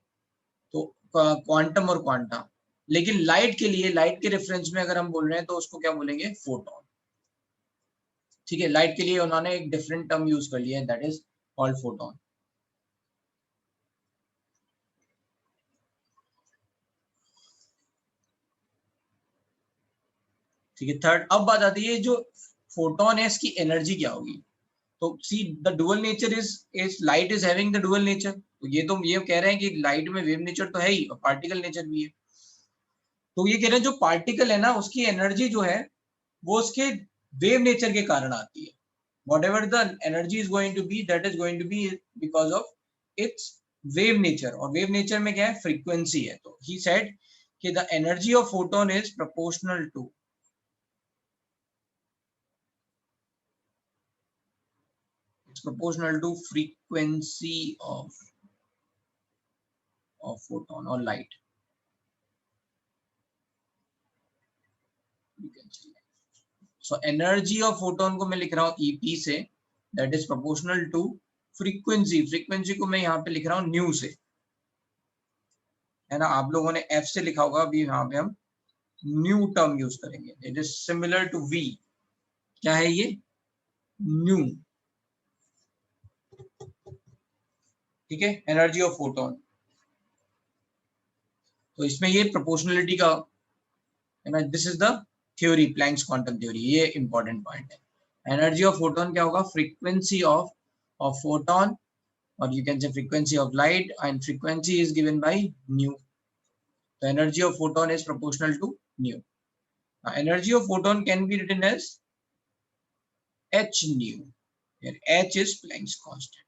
तो क्वांटम और क्वांटा, लेकिन लाइट के लिए, लाइट के रेफरेंस में अगर हम बोल रहे हैं तो उसको क्या बोलेंगे? फोटोन, ठीक है। लाइट के लिए उन्होंने एक डिफरेंट टर्म यूज कर लिया है, दैट इज कॉल्ड फोटोन। ठीक है। थर्ड, अब बात आती है जो फोटोन है इसकी एनर्जी क्या होगी। तो see the dual nature is light is having the dual nature. तो ये कह रहे हैं कि लाइट में वेव नेचर तो है ही और पार्टिकल नेचर भी है। तो ये कह रहे हैं जो पार्टिकल है ना, उसकी एनर्जी जो है वो उसके वेव नेचर के कारण आती है। whatever the energy is going to be, that is going to be because of its wave nature, और wave nature में क्या है? frequency है। तो he said कि the energy of photon is proportional to frequency of photon or light, you can say. So energy of photon को मैं लिख रहा हूँ EP से, that is proportional to frequency को मैं यहाँ पे लिख रहा हूँ न्यू से, है ना। आप लोगों ने एफ से लिखा होगा, अभी यहाँ पे हम न्यू टर्म यूज करेंगे। It is similar to V. क्या है ये? न्यू, ठीक है, एनर्जी ऑफ फोटोन। तो इसमें ये प्रोपोर्शनलिटी का, है ना, this is the theory, Planck's quantum theory, ये इंपॉर्टेंट पॉइंट है। एनर्जी ऑफ फोटोन क्या होगा? Frequency of photon, or you can say frequency of light, and frequency is given by nu. The energy of photon is proportional to nu. Now, energy of photon can be written as h nu, where h is Planck's constant.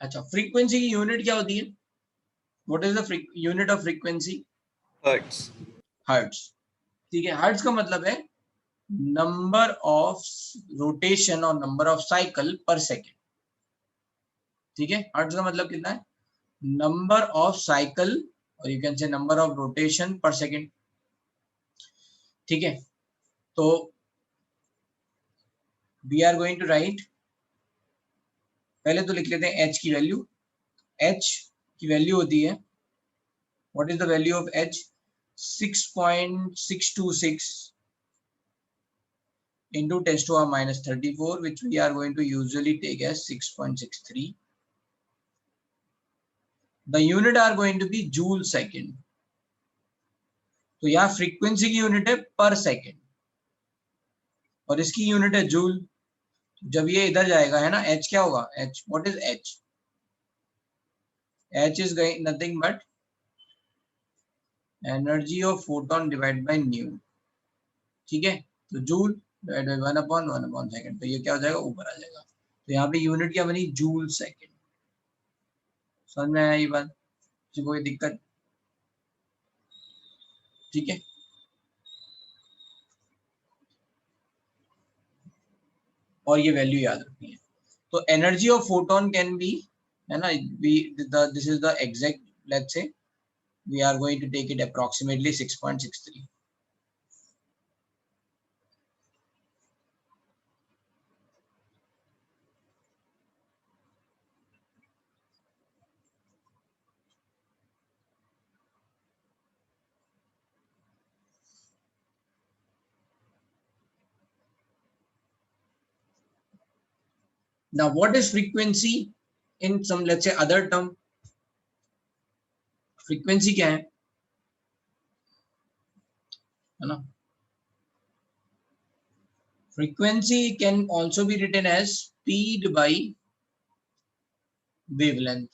अच्छा, frequency की unit क्या होती है? What is the unit of frequency? Hertz. Hertz, ठीक है। Hertz का मतलब है नंबर ऑफ रोटेशन और number of cycle per second, ठीक है। हर्ट्ज का मतलब कितना है? नंबर ऑफ साइकिल, और you can say number of rotation per second, ठीक है। तो we are going to write, पहले तो लिख लेते हैं h की वैल्यू। h की वैल्यू होती है, what is the value of h? 6.626 into 10 to the minus 34, which we are going to usually take as 6.63. The unit are going to be joule second. तो यहाँ फ्रीक्वेंसी की unit है पर second और इसकी यूनिट है जूल। जब ये इधर जाएगा, है ना, h क्या होगा? h, what is h? h is nothing but energy of photon divided by nu, ठीक है। तो जूल डिवाइड बाय 1/1 सेकेंड, तो ये क्या हो जाएगा? ऊपर आ जाएगा। तो यहाँ पे यूनिट क्या बनी? Joule second. समझ में आया ये बात? किसी कोई दिक्कत? ठीक है। और ये वैल्यू याद रखनी है। तो energy of photon can be, है ना, this is the exact, let's say we are going to take it approximately 6.63. Now what is frequency in some, let's say, other term? frequency क्या है ना? frequency can also be written as speed by wavelength.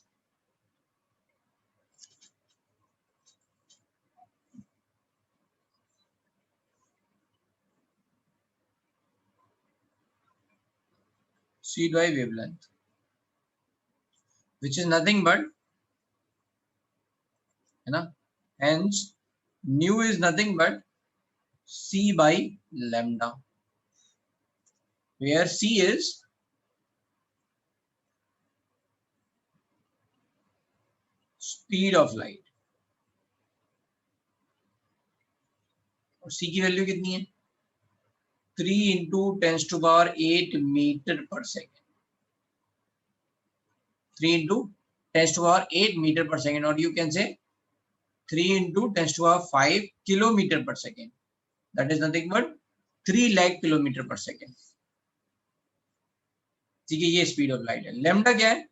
Speed by wavelength, which is nothing but, है ना, hence nu is nothing but c by lambda, where c is speed of light और c की value कितनी है? 3 into 10 to the power 8 meter per second. 3 into 10 to the power 8 meter per second, or you can say 3 into 10 to the power 5 kilometer per second. That is nothing but 3 lakh kilometer per second. ठीक है, ये speed of light है। Lambda क्या है?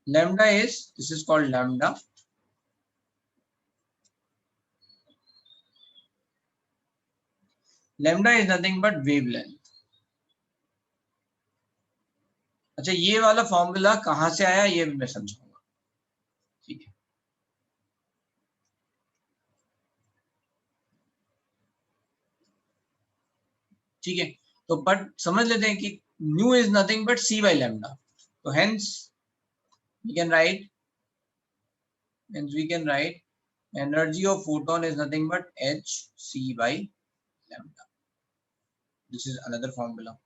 Lambda is, this is called lambda, lambda is nothing but wavelength. अच्छा, ये वाला formula कहां से आया ये भी मैं समझाऊंगा, ठीक है। ठीक है, तो बट समझ लेते हैं कि nu is nothing but c by lambda, तो hence we can write, energy of photon is nothing but h c by lambda. This is another formula.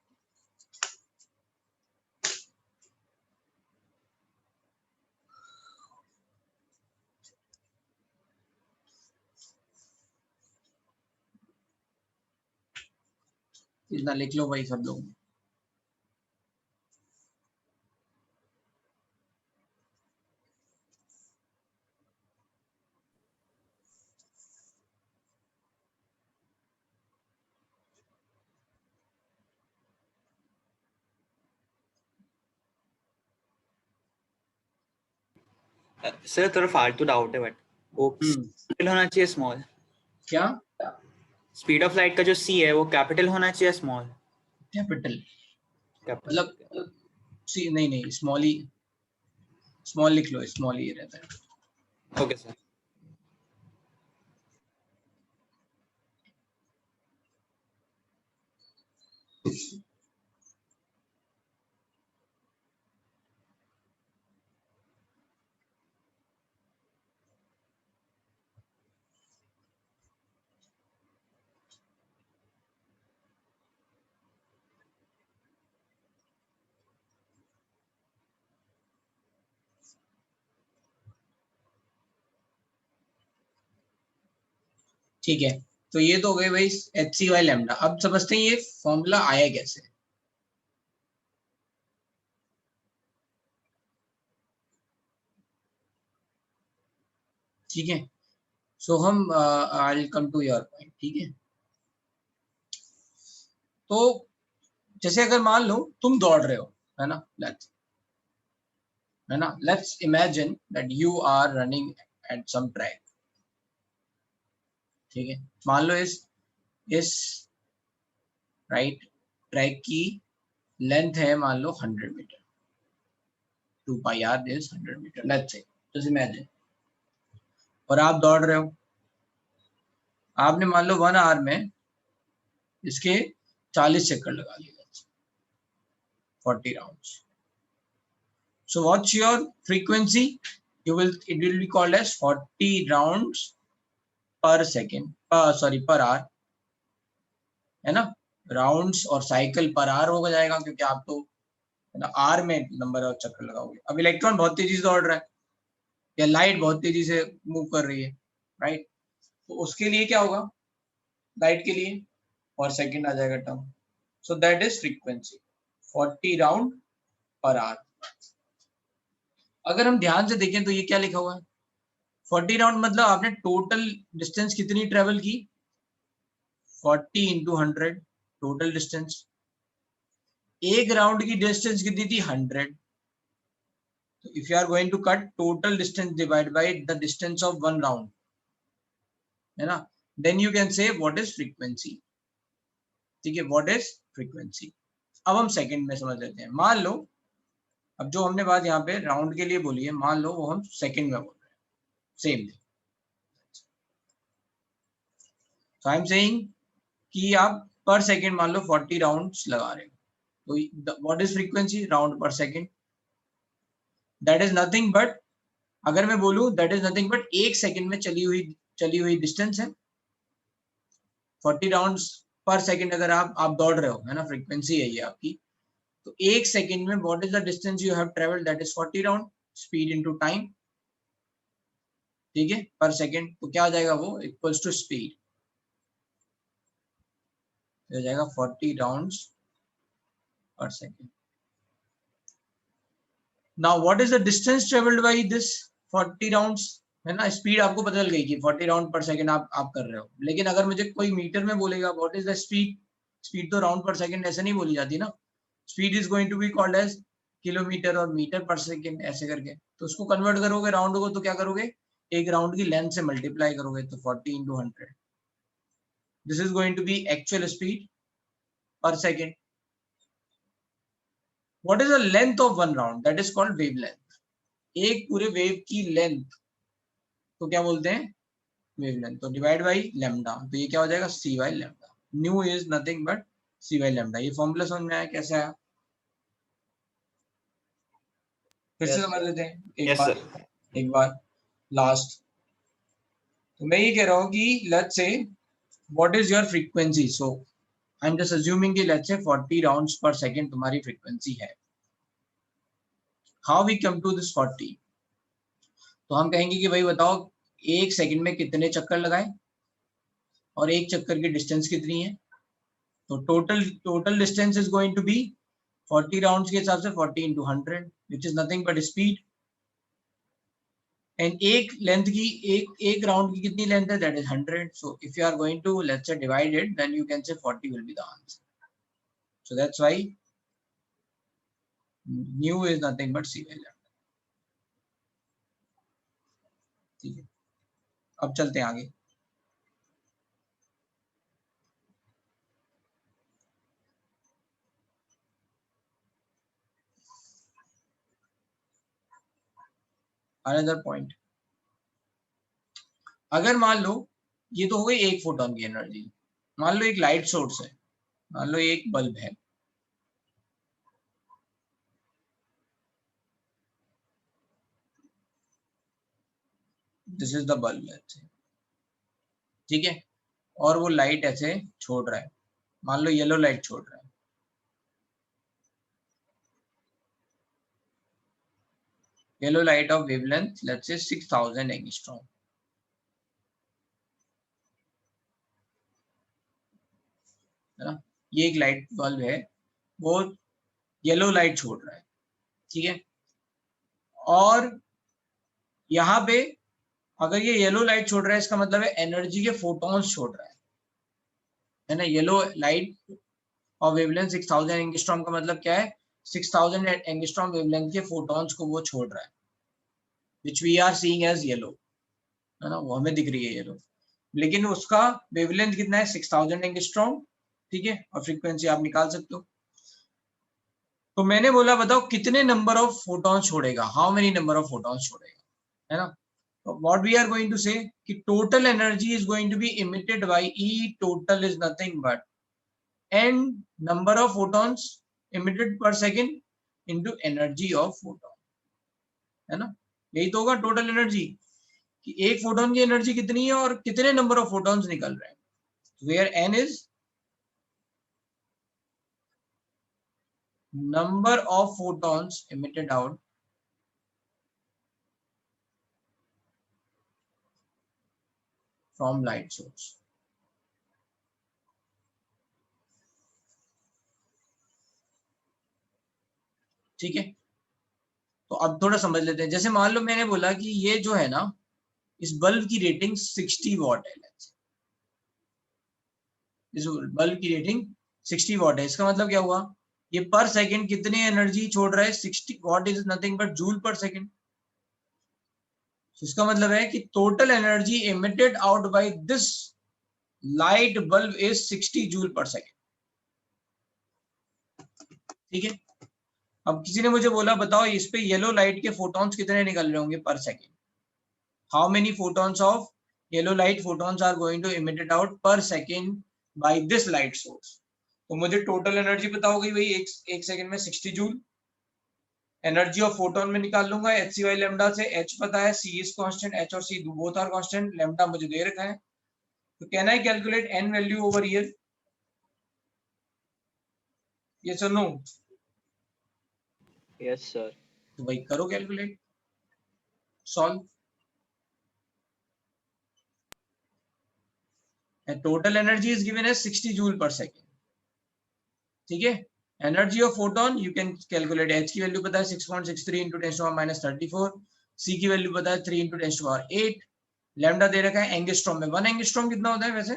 इतना लिख लो भाई सब लोग। सर थोड़ा फालतू डाउट है बट वो कैपिटल होना चाहिए स्मॉल? क्या? स्पीड ऑफ लाइट का जो c है वो कैपिटल होना चाहिए स्मॉल? कैपिटल मतलब सी नहीं नहीं स्मॉल ही, स्मॉल लिख लो, स्मॉल ही रहता है। Okay sir. ठीक है, तो ये तो हो गए भाई एच सी वाई लैम्डा। अब समझते हैं ये फॉर्मूला आया कैसे। ठीक है, सो हम I will come to your point. ठीक है, तो जैसे अगर मान लो तुम दौड़ रहे हो, है ना, let's imagine that you are running at some track. ठीक है, मान लो इस राइट ट्रैक की लेंथ है मान लो 100 metre, 2 pi r is 100 metre, let's say, just imagine. और आप दौड़ रहे हो, आपने मान लो 1 आवर में इसके 40 चक्कर लगा लिए, 40 rounds. So what's your frequency? It will be called as 40 rounds per second, per hour, है ना। राउंड्स और साइकिल पर आवर हो जाएगा, क्योंकि आप तो आर में नंबर ऑफ चक्कर लगाओगे। अब इलेक्ट्रॉन बहुत तेजी से दौड़ रहा है या लाइट बहुत तेजी से मूव कर रही है, राइट, तो उसके लिए क्या होगा, लाइट के लिए पर सेकंड आ जाएगा term. So that is frequency 40 round per hour. अगर हम ध्यान से देखें तो ये क्या लिखा हुआ है, 40 राउंड मतलब आपने टोटल डिस्टेंस कितनी ट्रेवल की, 40 इंटू 100 टोटल डिस्टेंस। एक राउंड की डिस्टेंस कितनी थी, 100। तो if you are going to cut total distance divide by the distance of 1 round, है ना, then you can say what is frequency. ठीक है, व्हाट इज फ्रीक्वेंसी। अब हम सेकंड में समझ लेते हैं। मान लो अब जो हमने बात यहाँ पे राउंड के लिए बोली है, मान लो वो हम सेकंड में बोल रहे हैं, same thing. So I am saying कि आप पर सेकंड मान लो 40 राउंड्स लगा रहे हो, तो what is frequency, round per second. That is nothing but, अगर मैं बोलूं दैट इज नथिंग बट एक सेकंड में चली हुई डिस्टेंस है। 40 राउंड्स पर सेकंड अगर आप दौड़ रहे हो, है ना, फ्रीक्वेंसी है ये आपकी। तो एक सेकंड में what is the distance you have travelled, that is 40 round, speed into time. ठीक है, पर सेकंड, तो क्या आ जाएगा, वो इक्वल्स टू स्पीड हो जाएगा 40 rounds per second. Now what is the distance travelled by this 40 rounds, है ना। स्पीड आपको बदल गई कि 40 राउंड पर सेकंड आप कर रहे हो, लेकिन अगर मुझे कोई मीटर में बोलेगा what is the speed, speed तो राउंड पर सेकंड ऐसे नहीं बोली जाती ना। Speed is going to be called as kilometre और मीटर पर सेकंड ऐसे करके। तो उसको कन्वर्ट करोगे राउंड को, तो क्या करोगे, एक राउंड की लेंथ से मल्टीप्लाई करोगे, तो 40 into 100, this is going to be actual speed per second. What is the length of one round, that is called wavelength. एक पूरे वेव की लेंथ तो क्या बोलते हैं, वेवलेंथ। तो डिवाइड बाई लैम्डा, तो ये क्या हो जाएगा, c by lambda. Nu is nothing but c by lambda. ये फॉर्मूला समझ में आया कैसे आया, फिर से समझ लेते हैं एक बार लास्ट। तो मैं ये कह रहा हूँ कि let's say what is your frequency. So I am just assuming कि let's say 40 rounds per second तुम्हारी फ्रीक्वेंसी है। How we come to this 40, तो हम कहेंगे कि भाई बताओ एक सेकंड में कितने चक्कर लगाए और एक चक्कर की डिस्टेंस कितनी है, तो total distance is going to be 40 rounds के हिसाब से 40 into 100 which is nothing but speed. And एक लेंथ की एक राउंड की कितनी लेंथ है? That is 100. So if you are going to, let's say, divide it, then you can say 40 will be the answer. So that's why nu is nothing but c by lambda. ठीक है, अब चलते हैं आगे. Another point, अगर मान लो ये तो हो गई एक फोटोन की एनर्जी, मान लो एक लाइट सोर्स है, मान लो एक बल्ब है, दिस इज द बल्ब, ठीक है, और वो लाइट ऐसे छोड़ रहा है, मान लो येलो लाइट छोड़ रहा है, yellow light of wavelength let's say 6000 angstrom, है ना, ये एक लाइट बल्ब है, वो येलो लाइट छोड़ रहा है, ठीक है, और यहाँ पे अगर ये येलो लाइट छोड़ रहा है इसका मतलब है एनर्जी के फोटॉन्स छोड़ रहा है ना, येलो लाइट और वेवलेंथ 6000 एंगस्ट्रॉम का मतलब क्या है, 6000 एंगस्ट्रॉम वेवलेंथ के फोटॉन्स को वो छोड़ रहा है, which we are seeing as yellow, है ना, वो हमें दिख रही है येलो, लेकिन उसका वेवलेंथ कितना है, 6000 एंगस्ट्रॉम, ठीक है, और फ्रीक्वेंसी आप निकाल सकते हो. तो मैंने बोला बताओ कितने नंबर ऑफ फोटॉन्स छोड़ेगा, how many number of photons छोड़ेगा, है ना. तो what we are going to say कि total energy is going to be emitted by E total is nothing but n number of photons emitted per second into energy of photon, है ना, यही तो होगा टोटल एनर्जी कि एक photon की energy कितनी है और कितने नंबर ऑफ फोटॉन्स निकल रहे हैं, where n is number of photons emitted out from light source. ठीक है, तो अब थोड़ा समझ लेते हैं. जैसे मान लो मैंने बोला कि ये जो है ना, इस बल्ब की रेटिंग 60 वॉट है, इस बल्ब की रेटिंग 60 वॉट है, इसका मतलब क्या हुआ, ये पर सेकंड कितने एनर्जी छोड़ रहा है, 60 what is nothing but joule पर सेकंड. इसका मतलब है कि total energy emitted out by this light bulb is 60 joule पर सेकंड. ठीक है, अब किसी ने मुझे बोला बताओ इस पे येलो लाइट के फोटॉन्स कितने निकल रहे होंगे per second, how many photons of yellow light photons are going to emitted out per second by this light source. तो मुझे टोटल एनर्जी पता हो गई भाई, एक सेकंड में 60 जूल. एनर्जी ऑफ फोटोन में निकाल लूंगा एच सी वाई लेमडा से, एच पता है, सी इज कांस्टेंट, एच और C both are constant, lambda मुझे दे रखा है. तो can I calculate N value over here, yes और नो? Yes sir. तो भाई करो calculate, solve. Total energy is given as 60 joule per second. ठीक है, energy of photon you can calculate, H की वैल्यू पता है 6.63 इंटू 10⁻34, सी की वैल्यू पता है 3 इंटू 10⁸8, लैम्डा दे रखा है एंगस्ट्रॉम में. 1 एंगस्ट्रॉम कितना होता है वैसे,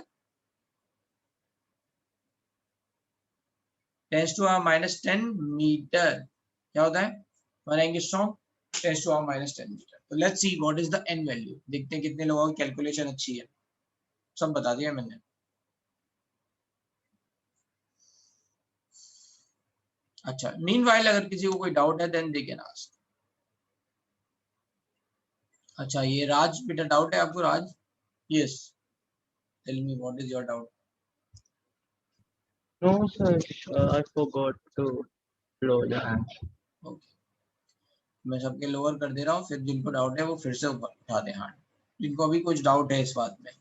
10⁻10 मीटर, क्या होता है 1 एंगस्ट्रॉम 10⁻10 मीटर. तो let's see what is the N value, देखते हैं कितने लोगों की कैलकुलेशन अच्छी है. सब बता दिया मैंने. अच्छा, मीनवाइल अगर किसी को कोई डाउट है देन दे कैन आस्क. अच्छा, ये राज बेटा डाउट है आपको, Raj? Yes, tell me what is your doubt. No, sir. I forgot to lower the hand. Okay, मैं सबके लोअर कर दे रहा हूँ, फिर जिनको डाउट है वो फिर से ऊपर उठा दें हाथ, जिनको अभी कुछ डाउट है इस बात में.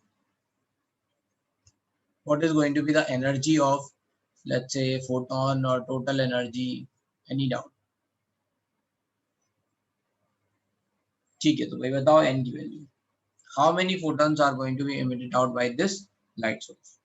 What is going to be the energy of let's say photon और टोटल एनर्जी, एनी डाउट? ठीक है, तो भाई बताओ एन की value, how many photons are going to be emitted out by this light source.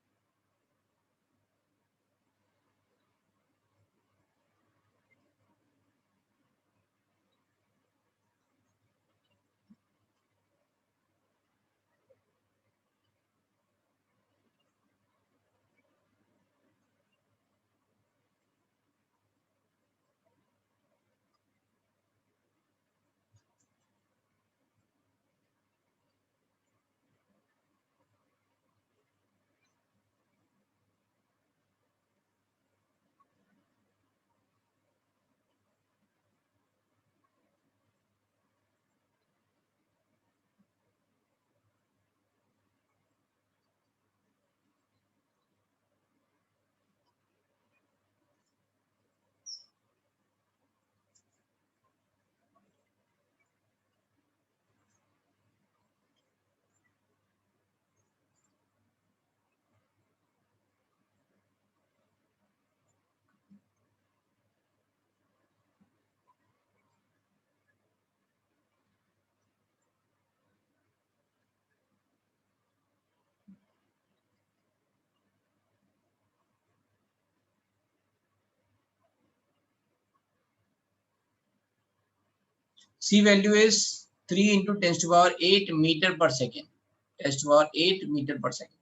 C value is 3 into 10 to the power 8 meter per second. 10 to the power 8 meter per second.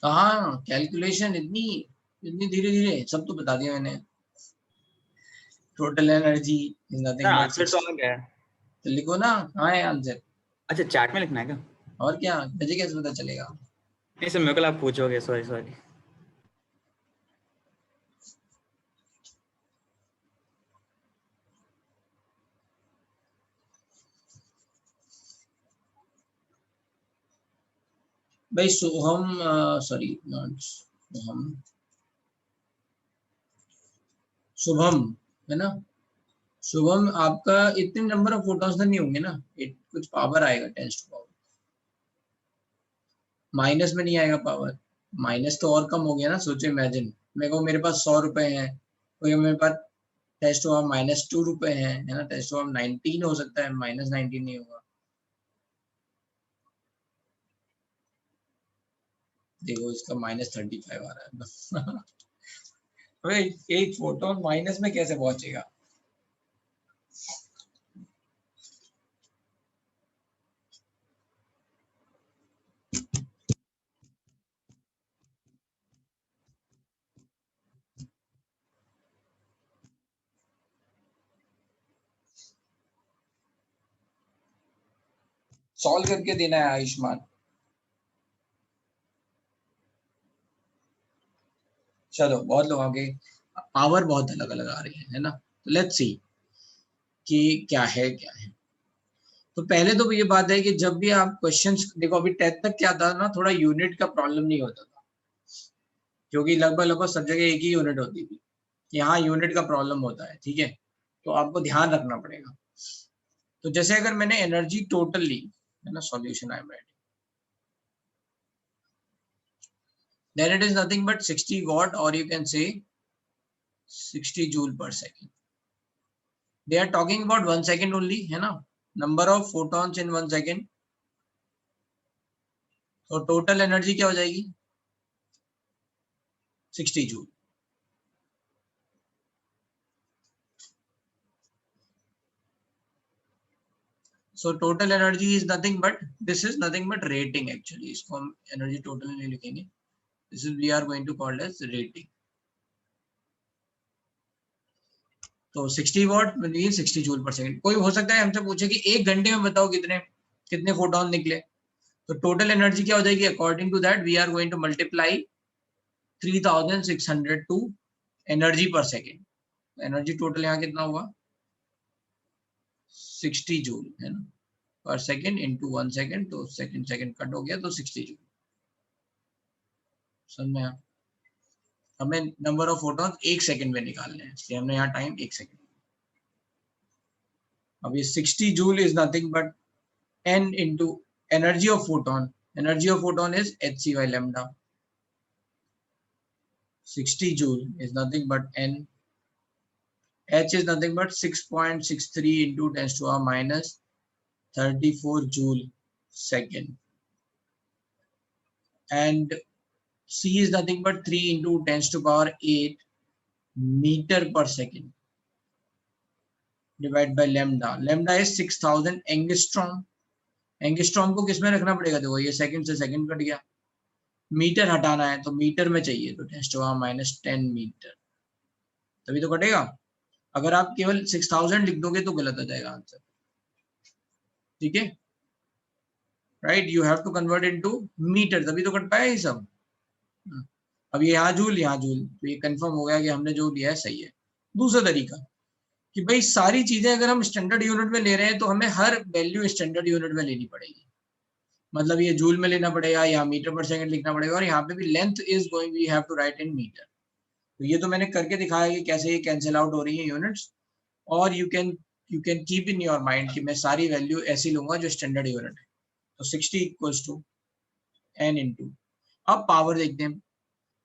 हाँ calculation इतनी इतनी धीरे धीरे सब तो बता दिया मैंने. Total energy is nothing but answer तो आ गया है. तो लिखो ना कहाँ है आंसर. अच्छा चैट में लिखना है क्या? और क्या मुझे कैसे पता चलेगा. नहीं सर मेरे को आप पूछोगे. Sorry sorry. भाई सोहम सॉरी नॉट सोहम शुभम है ना. शुभम आपका इतने नंबर ऑफ फोटोन्स तो नहीं होंगे ना. कुछ पावर आएगा 10 टू पावर. माइनस में नहीं आएगा पावर. माइनस तो और कम हो गया ना. सोचो इमेजिन मेरे को मेरे पास 100 रुपए हैं. कोई मेरे पास 10 टू पावर -2 रुपए हैं है ना. 10 टू पावर 19 हो सकता है. -19 नहीं होगा. देखो इसका -35 आ रहा है. अरे एक फोटोन माइनस में कैसे पहुंचेगा. सॉल्व करके देना है आयुष्मान. चलो बहुत लोग आगे पावर बहुत अलग अलग आ रही है ना. तो लेट्स सी कि क्या है क्या है. तो पहले तो ये बात है कि जब भी आप क्वेश्चंस देखो अभी 10th तक क्या था ना थोड़ा यूनिट का प्रॉब्लम नहीं होता था क्योंकि लगभग लगभग सब जगह एक ही यूनिट होती थी. यहाँ यूनिट का प्रॉब्लम होता है. ठीक है तो आपको ध्यान रखना पड़ेगा. तो जैसे अगर मैंने एनर्जी टोटल ली है ना. Solution I am writing then it is nothing but 60 watt or you can say 60 joule per second. They are talking about 1 second only है ना. number of photons in 1 second. तो टोटल एनर्जी क्या हो जाएगी 60 joule. so total energy is nothing but this is nothing but rating actually. इसको हम energy total नहीं लिखेंगे. this is we are going to call as rating. तो 60 what mean 60 joule पर सेकंड. कोई हो सकता है हमसे पूछे कि एक घंटे में बताओ कितने कितने फोटोन निकले. तो टोटल एनर्जी क्या हो जाएगी according to that we are going to multiply 3600 to energy per second. Energy total यहाँ कितना हुआ 60 जूल है ना पर सेकंड इनटू 1 सेकंड. तो सेकंड कट हो गया तो 60 जूल. समझ में आया. हमें नंबर ऑफ फोटोन एक सेकंड में निकालने हैं इसलिए हमने यहाँ टाइम 1 सेकंड. अब ये 60 joule is nothing but n into energy of photon. Energy of photon is hc by lambda. 60 joule is nothing but n. H is nothing but 6.63 into 10 to the power 34 joule second, and C is nothing but 3 into 10 to power 8 meter per second divided by lambda. Lambda is 6000 angstrom. Angstrom को किसमें रखना पड़ेगा? देखो ये second से second cut गया, metre हटाना है तो मीटर में चाहिए, तो 10 to power -10 मीटर, तभी तो कटेगा. अगर आप केवल 6000 लिख दोगे तो गलत आ जाएगा आंसर. ठीक है, right, you have to convert into metre, तभी तो कट पाया ये सब. अब ये यहाँ जूल यहाँ जूल, तो ये कंफर्म हो गया कि हमने जो लिया है सही है. दूसरा तरीका कि भाई सारी चीजें अगर हम स्टैंडर्ड यूनिट में ले रहे हैं तो हमें हर वैल्यू स्टैंडर्ड यूनिट में लेनी पड़ेगी. मतलब ये जूल में लेना पड़ेगा, यहाँ मीटर पर सेकंड लिखना पड़ेगा, और यहाँ पे भी length is going we have to write in metre. तो ये तो मैंने करके दिखाया कि कैसे ये कैंसिल आउट हो रही है यूनिट्स. और you can keep in your mind कि मैं सारी वैल्यू ऐसी लूंगा जो स्टैंडर्ड यूनिट है. तो 60 इक्वल्स टू n इंटू. अब पावर देखते हैं.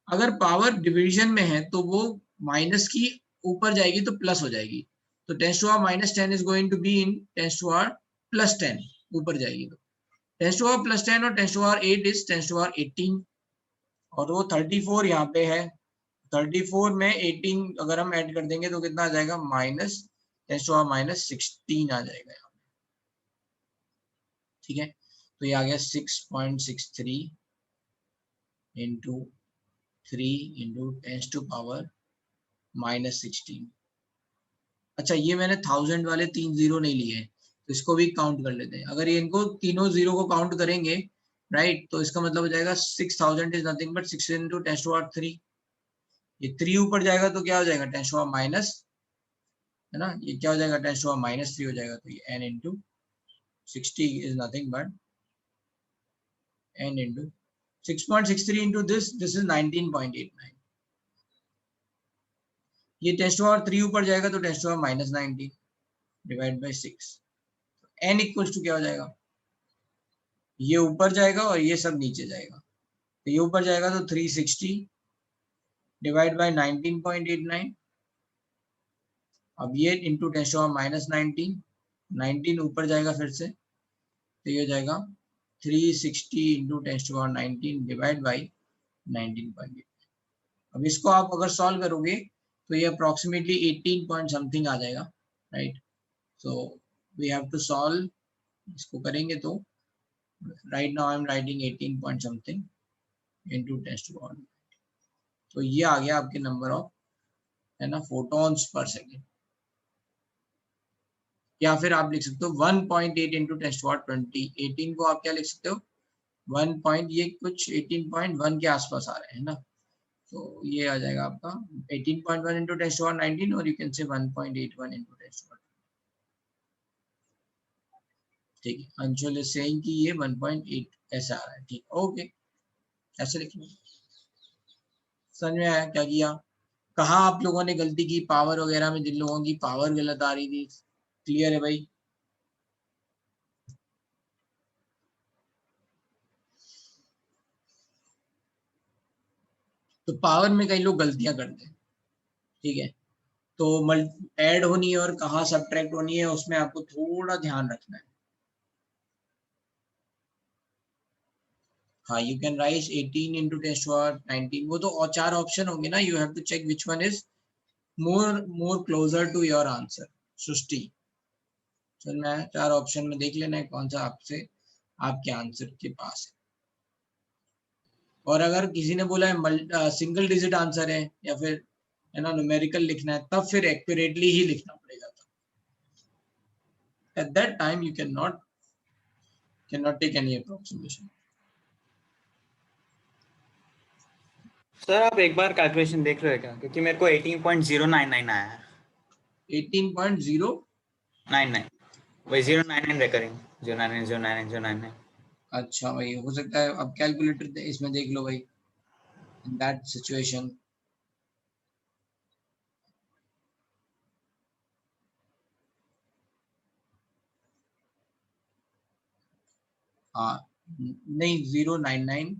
अगर पावर डिवीजन में है तो वो माइनस की ऊपर जाएगी तो प्लस हो जाएगी. तो 10 to power -10 is going to be in 10 to power +10, ऊपर जाएगी. तो 10 to power +10 और 10 to power 8 is 10 to power 18, और वो 34 यहाँ पे है. 34 में 18 अगर हम ऐड कर देंगे तो कितना आ जाएगा? -10 to power -16 आ जाएगा यहाँ. ठीक है, तो ये आ गया 6.63 इंटू 3 इंटू 10 to power -16. अच्छा, ये मैंने 1000 वाले 3 जीरो नहीं लिए हैं, तो इसको भी काउंट कर लेते हैं. अगर ये इनको तीनों जीरो को काउंट करेंगे, राइट, तो इसका मतलब हो जाएगा 6000 is nothing but 6 into 10 to power 3. ये 3 ऊपर जाएगा तो क्या हो जाएगा? 10 to power माइनस, है ना, ये क्या हो जाएगा? 10 to power -3 हो जाएगा. तो ये n into 60 is nothing but n into 6.63 into this is 19.89. ये 10 to power 3 ऊपर जाएगा तो 10 to power -19 divide by 6. n equals to क्या हो जाएगा? ये ऊपर जाएगा और ये सब नीचे जाएगा. तो ये ऊपर जाएगा तो 360 डिवाइड बाई 19.89. अब ये इंटू 10 to power -19, 19 ऊपर जाएगा फिर से, तो ये हो जाएगा 360 into 10 to power 19 divide by 19.8. अब इसको आप अगर सॉल्व करोगे तो ये अप्रोक्सीमेटली 18 पॉइंट समथिंग आ जाएगा, right. So we have to solve. इसको करेंगे तो right now I am writing 18 point something into 10 to power. तो ये आ गया आपके नंबर ऑफ, है ना, फोटॉन्स पर सेकेंड. या फिर आप लिख सकते हो 1.8 इंटू 10 to power 20. 18 को आप क्या लिख सकते हो? 1 पॉइंट, ये कुछ 18.1 के आसपास आ रहे हैं ना, तो ये आ जाएगा आपका 18.1 इंटू 10 to power 19, और यू कैन से 1.81 इंटू 10 to power. ठीक है, अंशुल इज सेइंग कि ये 1.8 ऐसा आ रहा है. ठीक, ओके, ऐसे लिख लो. समझ में आया क्या किया? कहाँ आप लोगों ने गलती की? पावर वगैरह में जिन लोगों की पावर गलत आ रही थी, क्लियर है भाई? तो पावर में कई लोग गलतियां करते हैं. ठीक है, तो ऐड होनी है और कहाँ सब्ट्रैक्ट होनी है उसमें आपको थोड़ा ध्यान रखना है. हाँ, you can rise 18 into 10 to power 19. वो तो और 4 ऑप्शन होंगे ना, you have to check which one is more closer to your answer. Srishti, चलना है 4 ऑप्शन में देख लेना है कौन सा आपसे आपके आंसर के पास है. और अगर किसी ने बोला है सिंगल डिजिट आंसर है या फिर, है ना, न्यूमेरिकल लिखना है, तब फिर एक्यूरेटली ही लिखना पड़ेगा. At that time you can not take any approximation. Sir आप एक बार कैलकुलेशन देख रहे हो क्या? क्योंकि मेरे को 18.099 आया है. 18.099, वही 099 रिकरिंग 099. अच्छा भाई, हो सकता है. अब कैलकुलेटर इसमें देख लो भाई, इन दैट सिचुएशन. हाँ, नहीं, 099.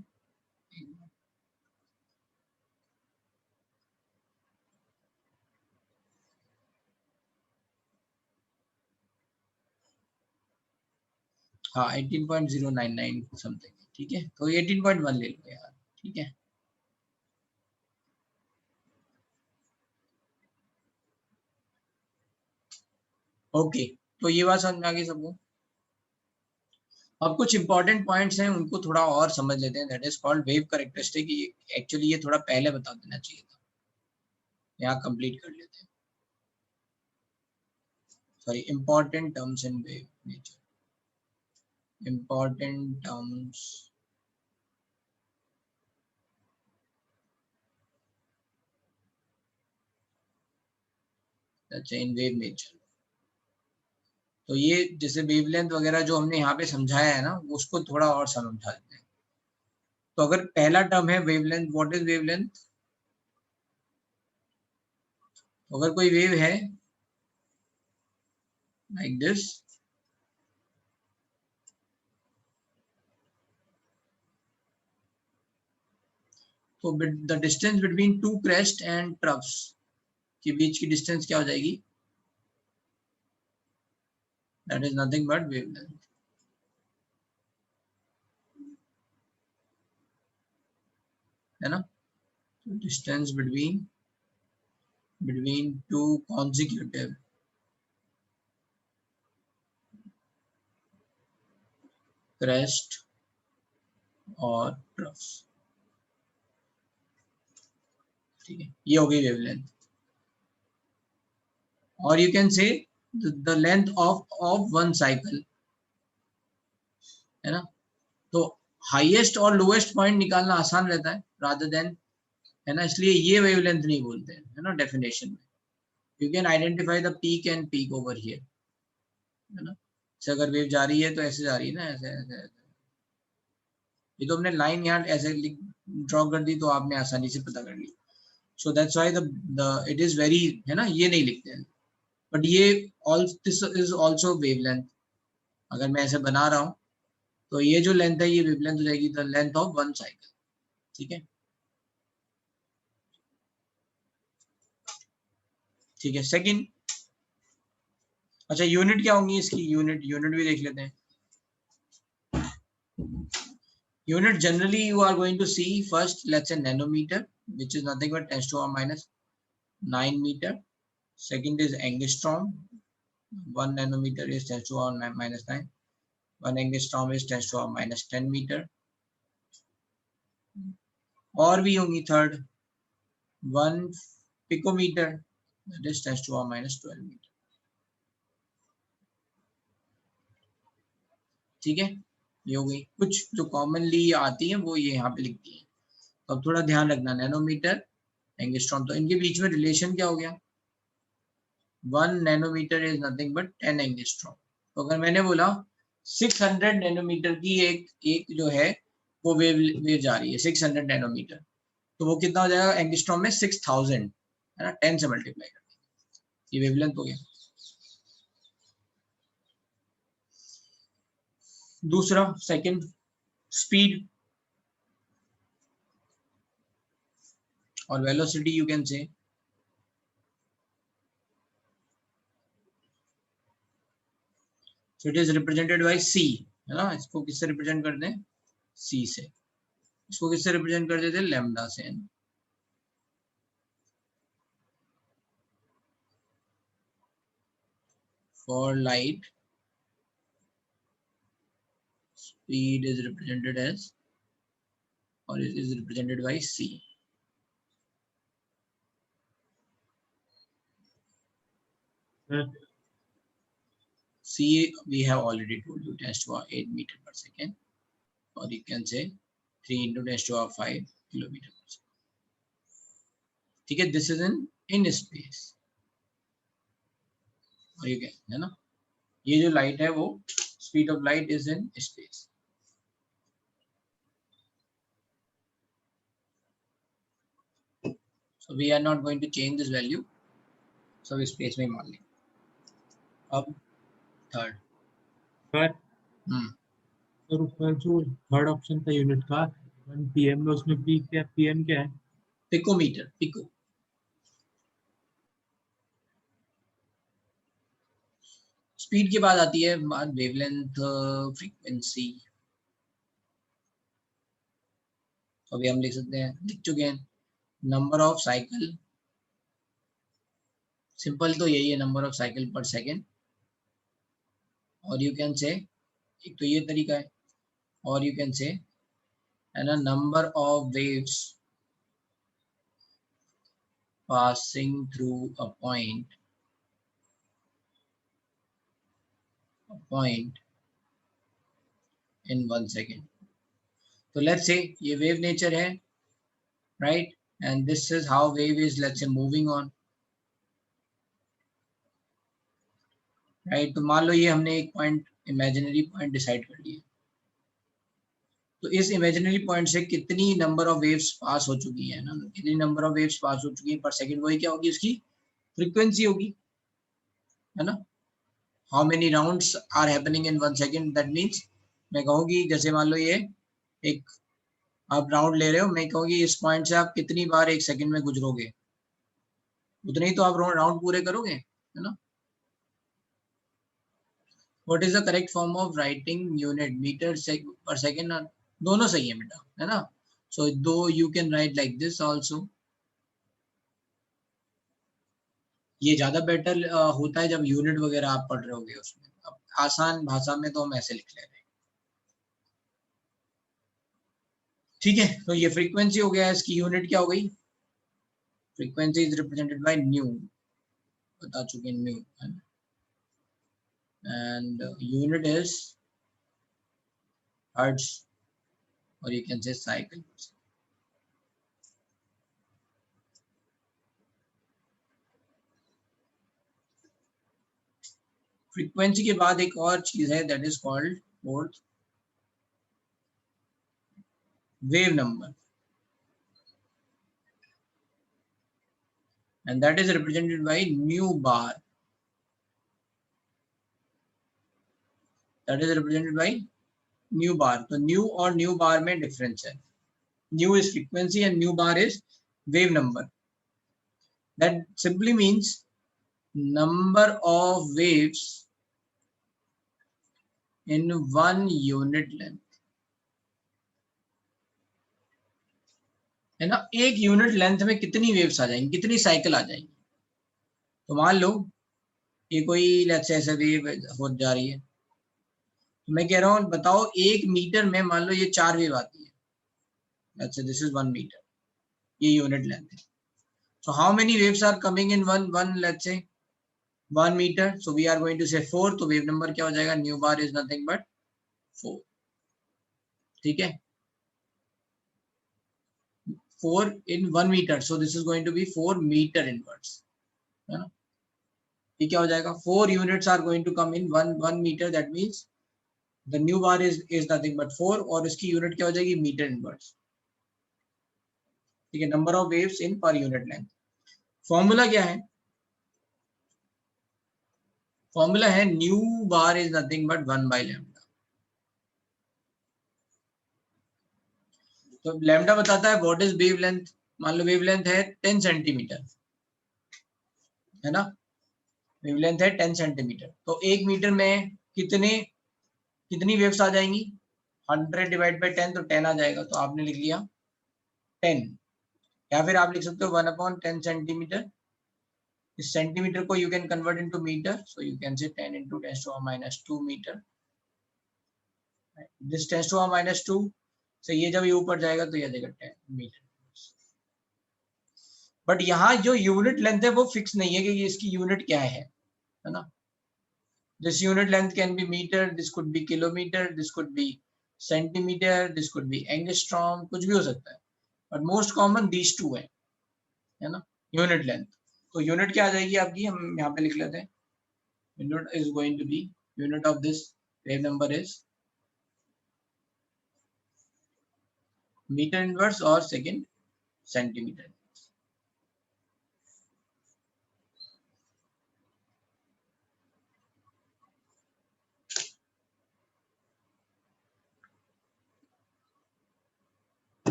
हाँ 18.099 समथिंग, ठीक है, तो 18.1 ले लो यार, ठीक है। ओके, तो ये बात समझ में आ गई सबको। अब कुछ इंपॉर्टेंट पॉइंट्स हैं, उनको थोड़ा और समझ लेते हैं। That is called wave characteristic. Actually ये थोड़ा पहले बता देना चाहिए था, यहाँ कंप्लीट कर लेते हैं। Sorry, important terms in wave nature, important terms in wave nature. तो ये जैसे वेवलेंथ वगैरह जो हमने यहाँ पे समझाया है ना, उसको थोड़ा और समझा देते हैं। तो अगर पहला टर्म है वेवलेंथ, व्हाट इज वेवलेंथ? अगर कोई वेव है लाइक दिस, तो the distance between two crest and troughs के बीच की डिस्टेंस क्या हो जाएगी? That is nothing but wavelength, है ना। Distance between two consecutive crest और troughs, ठीक है, ये हो गई वेवलेंथ। और यू कैन से the length of one cycle, है ना। तो हाईएस्ट और लोएस्ट पॉइंट निकालना आसान रहता है रादर देन, है ना, इसलिए ये वेवलेंथ नहीं बोलते हैं, है ना, डेफिनेशन में। You can identify the peak and peak over here, है ना। से अगर वेव जा रही है तो ऐसे जा रही है ना, ऐसे ऐसे, ऐसे। ये तो हमने लाइन यहाँ ऐसे ड्रॉ कर दी तो आपने आसानी से पता कर लिया। So that's why the it is very, है ना, ये नहीं लिखते हैं, बट ये all this is also wavelength. अगर मैं ऐसे बना रहा हूँ तो ये जो लेंथ है ये वेवलेंथ हो जाएगी, the length of one cycle, ठीक है। ठीक है, सेकंड, अच्छा यूनिट क्या होंगी इसकी? यूनिट भी देख लेते हैं। Unit generally you are going to see first, let's say nanometer, which is nothing but 10 to the power minus 9 meter. Second is angstrom. 1 nanometer is 10 to the power minus 9. 1 angstrom is 10 to the power minus 10 meter. और भी होंगी third, 1 picometer, that is 10 to the power minus 12 meter. ठीक है, ये हो गई कुछ जो कॉमनली आती है, वो ये यहाँ पे लिखती है। तो अब थोड़ा ध्यान रखना, नैनोमीटर, एंगस्ट्रॉम, तो इनके बीच में रिलेशन क्या हो गया? 1 nanometre is nothing but 10 angstrom. तो अगर मैंने बोला 600 नैनोमीटर की एक जो है वो वेव जा रही है 600 नैनोमीटर, तो वो कितना हो जाएगा एंगस्ट्रॉम में? 6000, है ना, 10 से मल्टीप्लाई कर देंगे, ये वेवलेंथ हो गया। दूसरा, सेकंड, स्पीड और वेलोसिटी, यू कैन से। So it is represented by c, है ना। इसको किससे रिप्रेजेंट करते हैं? c से। इसको किससे रिप्रेजेंट कर देते हैं? लैम्डा से। For light, speed is represented as, or it is represented by c. C we have already told you, 10 to the power 8 meter per second, or you can say 3 into 10 to the power 5 kilometer per second. ठीक है, this is in space, और you can, है ना, ये जो light है वो speed of light is in space. So we are not going to change this value, so space में मान लेंगे। अब थर्ड, सर ऊपर जो थर्ड ऑप्शन था यूनिट का 1 pm में, उसमें पी क्या, पीएम क्या है? पिकोमीटर, पिको, स्पीड के बाद आती है वेवलेंथ, फ्रीक्वेंसी। तो अभी हम लिख सकते हैं, लिख चुके हैं, नंबर ऑफ साइकिल, सिंपल तो यही है, number of cycle per second. और यू कैन से, एक तो ये तरीका है, और यू कैन से है ना, number of waves passing through a point in 1 second. So let's say ये wave nature है, right? And this is how wave is, let's say, moving on, right? तो मान लो ये हमने एक पॉइंट, इमेजिनरी पॉइंट डिसाइड कर लिया, तो इस इमेजिनरी पॉइंट से कितनी नंबर ऑफ वेव्स पास हो चुकी है ना, कितनी नंबर ऑफ वेव्स पास हो चुकी है पर सेकंड, वही क्या होगी, इसकी फ्रीक्वेंसी होगी, है ना। How many rounds are happening in 1 second, that means मैं कहूँगी, जैसे मान लो ये एक आप राउंड ले रहे हो, मैं कहूँगी इस पॉइंट से आप कितनी बार 1 सेकंड में गुजरोगे, उतने ही तो आप राउंड पूरे करोगे, है ना। What is the correct form of writing unit, metre per second, दोनों सही है बेटा, है ना। So do you can write like this also, ये ज्यादा बेटर होता है जब यूनिट वगैरह आप पढ़ रहे होगे उसमें। अब आसान भाषा में तो हम ऐसे लिख ले रहे हैं, ठीक है। तो ये फ्रीक्वेंसी हो गया, इसकी यूनिट क्या हो गई, frequency is represented bye new, बता चुके हैं न्यू, है ना, and unit is hertz, or you can say cycle. Frequency के बाद एक और चीज है, that is called fourth wave number, and that is represented by nu bar, that is represented by nu bar. तो nu और nu bar में difference है, nu is frequency and nu bar is wave number. That simply means number of waves in 1 unit length, है ना। एक unit length में कितनी waves आ जाएंगी, कितनी साइकिल आ जाएंगी। तो मान लो ये कोई लेट्स से ऐसे वेव हो जा रही है, तो मैं कह रहा हूँ बताओ 1 मीटर में मान लो ये 4 वेव आती है, let's say this is 1 metre, ये यूनिट लेंथ है। So how many waves are coming in one let's say 1 metre, so we are going to say 4, तो वेव नंबर क्या हो जाएगा, nu bar is nothing but 4, ठीक है। 4 in 1 meter, so this is going to be 4 meter inverse, है ना। ये क्या हो जाएगा, 4 units are going to come in 1 meter, that means the new bar is nothing but 4, और इसकी यूनिट क्या हो जाएगी, मीटर इनवर्स, ठीक है। Number of waves in per unit length. Formula क्या है, फॉर्मूला है new bar is nothing but 1 by lambda. तो लैम्डा बताता है व्हाट इज वेव लेंथ, मान लो वेव लेंथ है 10 सेंटीमीटर, है ना, वेवलेंथ है 10 सेंटीमीटर, तो 1 मीटर में कितनी वेव्स आ जाएंगी, 100 डिवाइड बाई 10, तो 10 आ जाएगा, तो आपने लिख लिया 10, या फिर आप लिख सकते हो 1/10 सेंटीमीटर। इस सेंटीमीटर को you can convert into metre, so you can say 10 into 10⁻²मीटर, this 10⁻², so ये जब ये ऊपर जाएगा तो ये आ जाएगा 10 मीटर। बट यहाँ जो यूनिट लेंथ है वो फिक्स नहीं है कि ये इसकी यूनिट क्या है ना। This unit length can be meter, this could be kilometer, this could be centimeter, this could be angstrom, कुछ भी हो सकता है, but most common these two है ना, unit length। तो unit क्या आ जाएगी आपकी, हम यहाँ पे लिख लेते हैं, unit is going to be, unit of this wave number is meter inverse or second centimeter।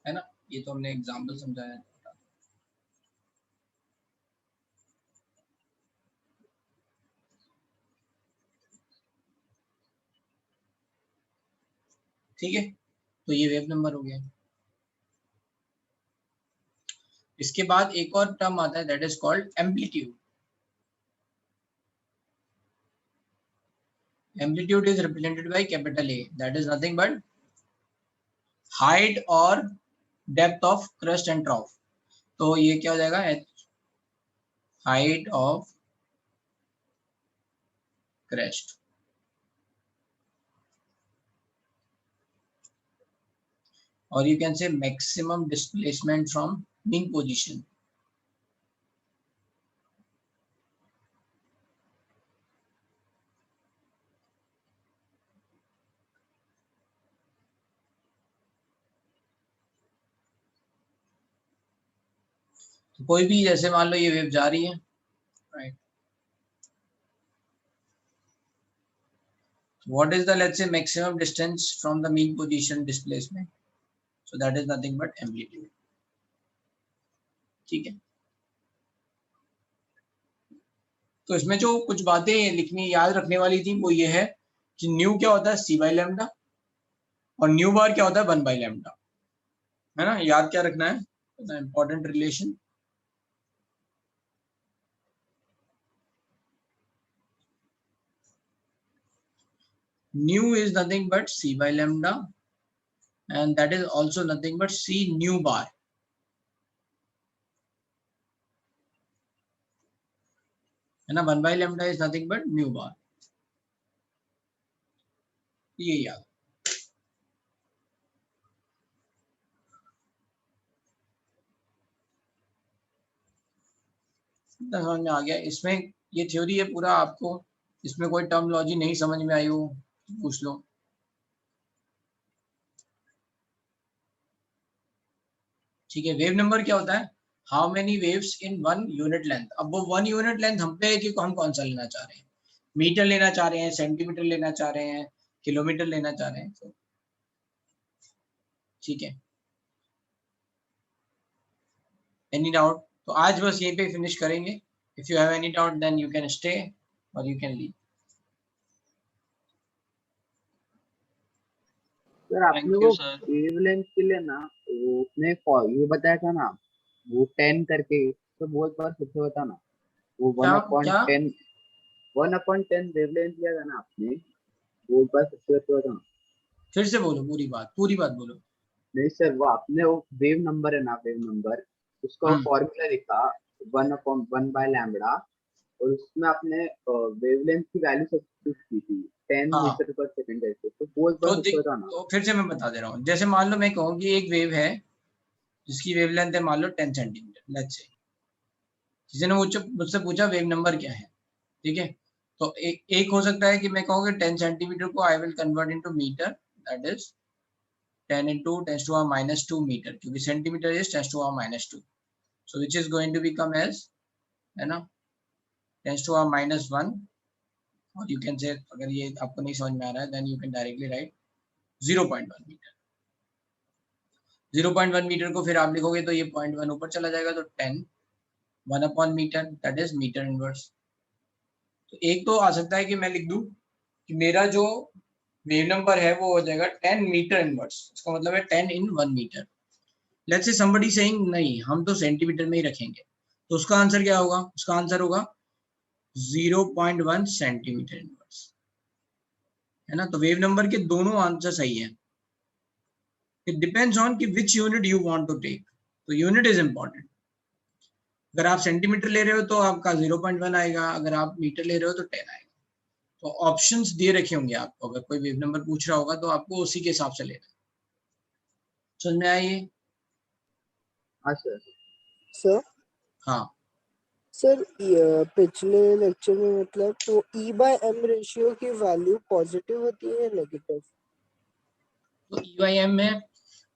है ना, ये तो हमने एग्जाम्पल समझाया। ठीक है, तो ये वेव नंबर हो गया। इसके बाद एक और टर्म आता है that is called amplitude. Amplitude is represented by capital A, that is nothing but height और depth of crest and trough. तो ये क्या हो जाएगा, height of crest, or you can say maximum displacement from mean position. तो कोई भी जैसे मान लो ये वेव जा रही है, right, what is the, let's say, maximum distance from the mean position displacement? So that is nothing but amplitude. ठीक है, तो इसमें जो कुछ बातें लिखनी याद रखने वाली थी वो ये है कि न्यू क्या होता है, सी बाई लैम्डा, और न्यू बार क्या होता है, 1 बाई लैम्डा, है ना। याद क्या रखना है, important relation. Nu is nothing but C by lambda, and that is also nothing but C nu bar. And 1 by lambda is nothing but nu bar. ये याद, समझ में आ गया। इसमें ये थ्योरी है पूरा, आपको इसमें कोई टर्मोलॉजी नहीं समझ में आई हो पूछ लो। ठीक है, वेव नंबर क्या होता है, how many waves in 1 unit length. अब वो 1 यूनिट लेंथ हम पे है कि हम कौन सा लेना चाह रहे हैं, मीटर लेना चाह रहे हैं, सेंटीमीटर लेना चाह रहे हैं, किलोमीटर लेना चाह रहे हैं। तो ठीक है, एनी डाउट? तो आज बस यहीं पे फिनिश करेंगे। If you have any doubt then you can stay और यू कैन लीव। सर आपने वो वेवलेंथ के लिए ना वो उसने ये बताया था ना, वो 10 करके, तो बहुत बार फिर से बताना। वो 1/10 वेवलेंथ लिया था ना आपने, वो बार फिर से बताना। फिर से बोलो, पूरी बात बोलो। नहीं सर, वो आपने वो वेव नंबर है ना, वेव नंबर उसका फॉर्मूला लिखा 1/1 बाय लैम्बडा, और उसमें आपने वेवलेंथ की वैल्यू सब्स्टिट्यूट की थी 10 मीटर पर सेकंड ऐसे। तो बहुत बार बताना। तो फिर से मैं बता दे रहा हूँ। जैसे मान लो मैं कहूँ कि एक वेव है जिसकी वेवलेंथ है मान लो 10 सेंटीमीटर, लेट्स से। किसी ने मुझसे पूछा वेव नंबर क्या है, ठीक है। तो एक हो सकता है कि मैं कहूँ कि 10 सेंटीमीटर को I will convert into metre, that is 10 into 10⁻⁻² metre, क्योंकि centimetre is 10⁻²। So which is going to become as, है ना, 10⁻⁻1, और यू कैन से, अगर ये आपको नहीं समझ में आ रहा है then you can directly write 0.1 metre. 0.1 metre को फिर आप लिखोगे तो ये 0.1 ऊपर चला जाएगा, तो 10 1/मीटर, दैट इज मीटर इनवर्स। तो एक तो आ सकता है कि मैं लिख दूं कि मेरा जो वेव नंबर है वो हो जाएगा 10 मीटर इनवर्स, इसका मतलब है 10 in 1 metre. Let's say somebody saying नहीं, हम तो सेंटीमीटर में ही रखेंगे, तो उसका आंसर क्या होगा, उसका आंसर होगा 0.1 सेंटीमीटर इनवर्स, है ना। तो वेव नंबर के दोनों आंसर सही है। इट डिपेंड्स ऑन कि which unit you want to take, तो यूनिट इज इंपॉर्टेंट। अगर आप सेंटीमीटर ले रहे हो तो आपका 0.1 आएगा, अगर आप मीटर ले रहे हो तो 10 आएगा। तो ऑप्शंस दे रखे होंगे आपको, अगर कोई वेव नंबर पूछ रहा होगा तो आपको उसी के हिसाब से लेना है। समझ में आइए? हाँ सर। सर हाँ सर, पिछले लेक्चर में मतलब तो E/M रेशियो की वैल्यू पॉजिटिव होती है या नेगेटिव? तो E/M में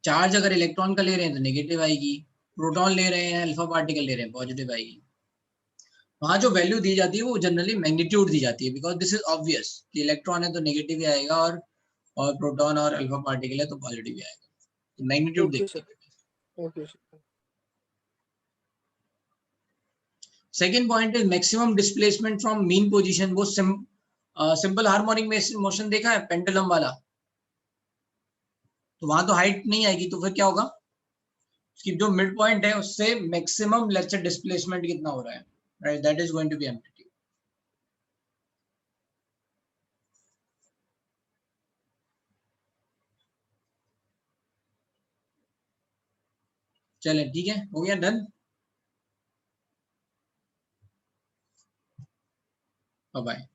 चार्ज अगर इलेक्ट्रॉन का ले रहे हैं तो नेगेटिव आएगी, प्रोटॉन ले रहे हैं, अल्फा पार्टिकल ले रहे हैं, पॉजिटिव आएगी। वहाँ जो वैल्यू दी जाती है वो जनरली मैग्नीट्यूड दी जाती है, बिकॉज दिस इज ऑब्वियस कि इलेक्ट्रॉन है तो नेगेटिव ही आएगा, और प्रोटॉन और अल्फा पार्टिकल है तो पॉजिटिव ही आएगा। तो मैग्नीट्यूड देखते हैं। Okay sir. Second point is maximum displacement from mean position. वो सिंपल हार्मोनिक मोशन देखा है, पेंडुलम वाला, तो वहां तो हाइट नहीं आएगी, तो फिर क्या होगा, उसकी जो मिड पॉइंट है उससे मैक्सिमम लेट्स से डिस्प्लेसमेंट कितना हो रहा है, right, that is going to be empty. चले ठीक है, हो गया, डन, बाय।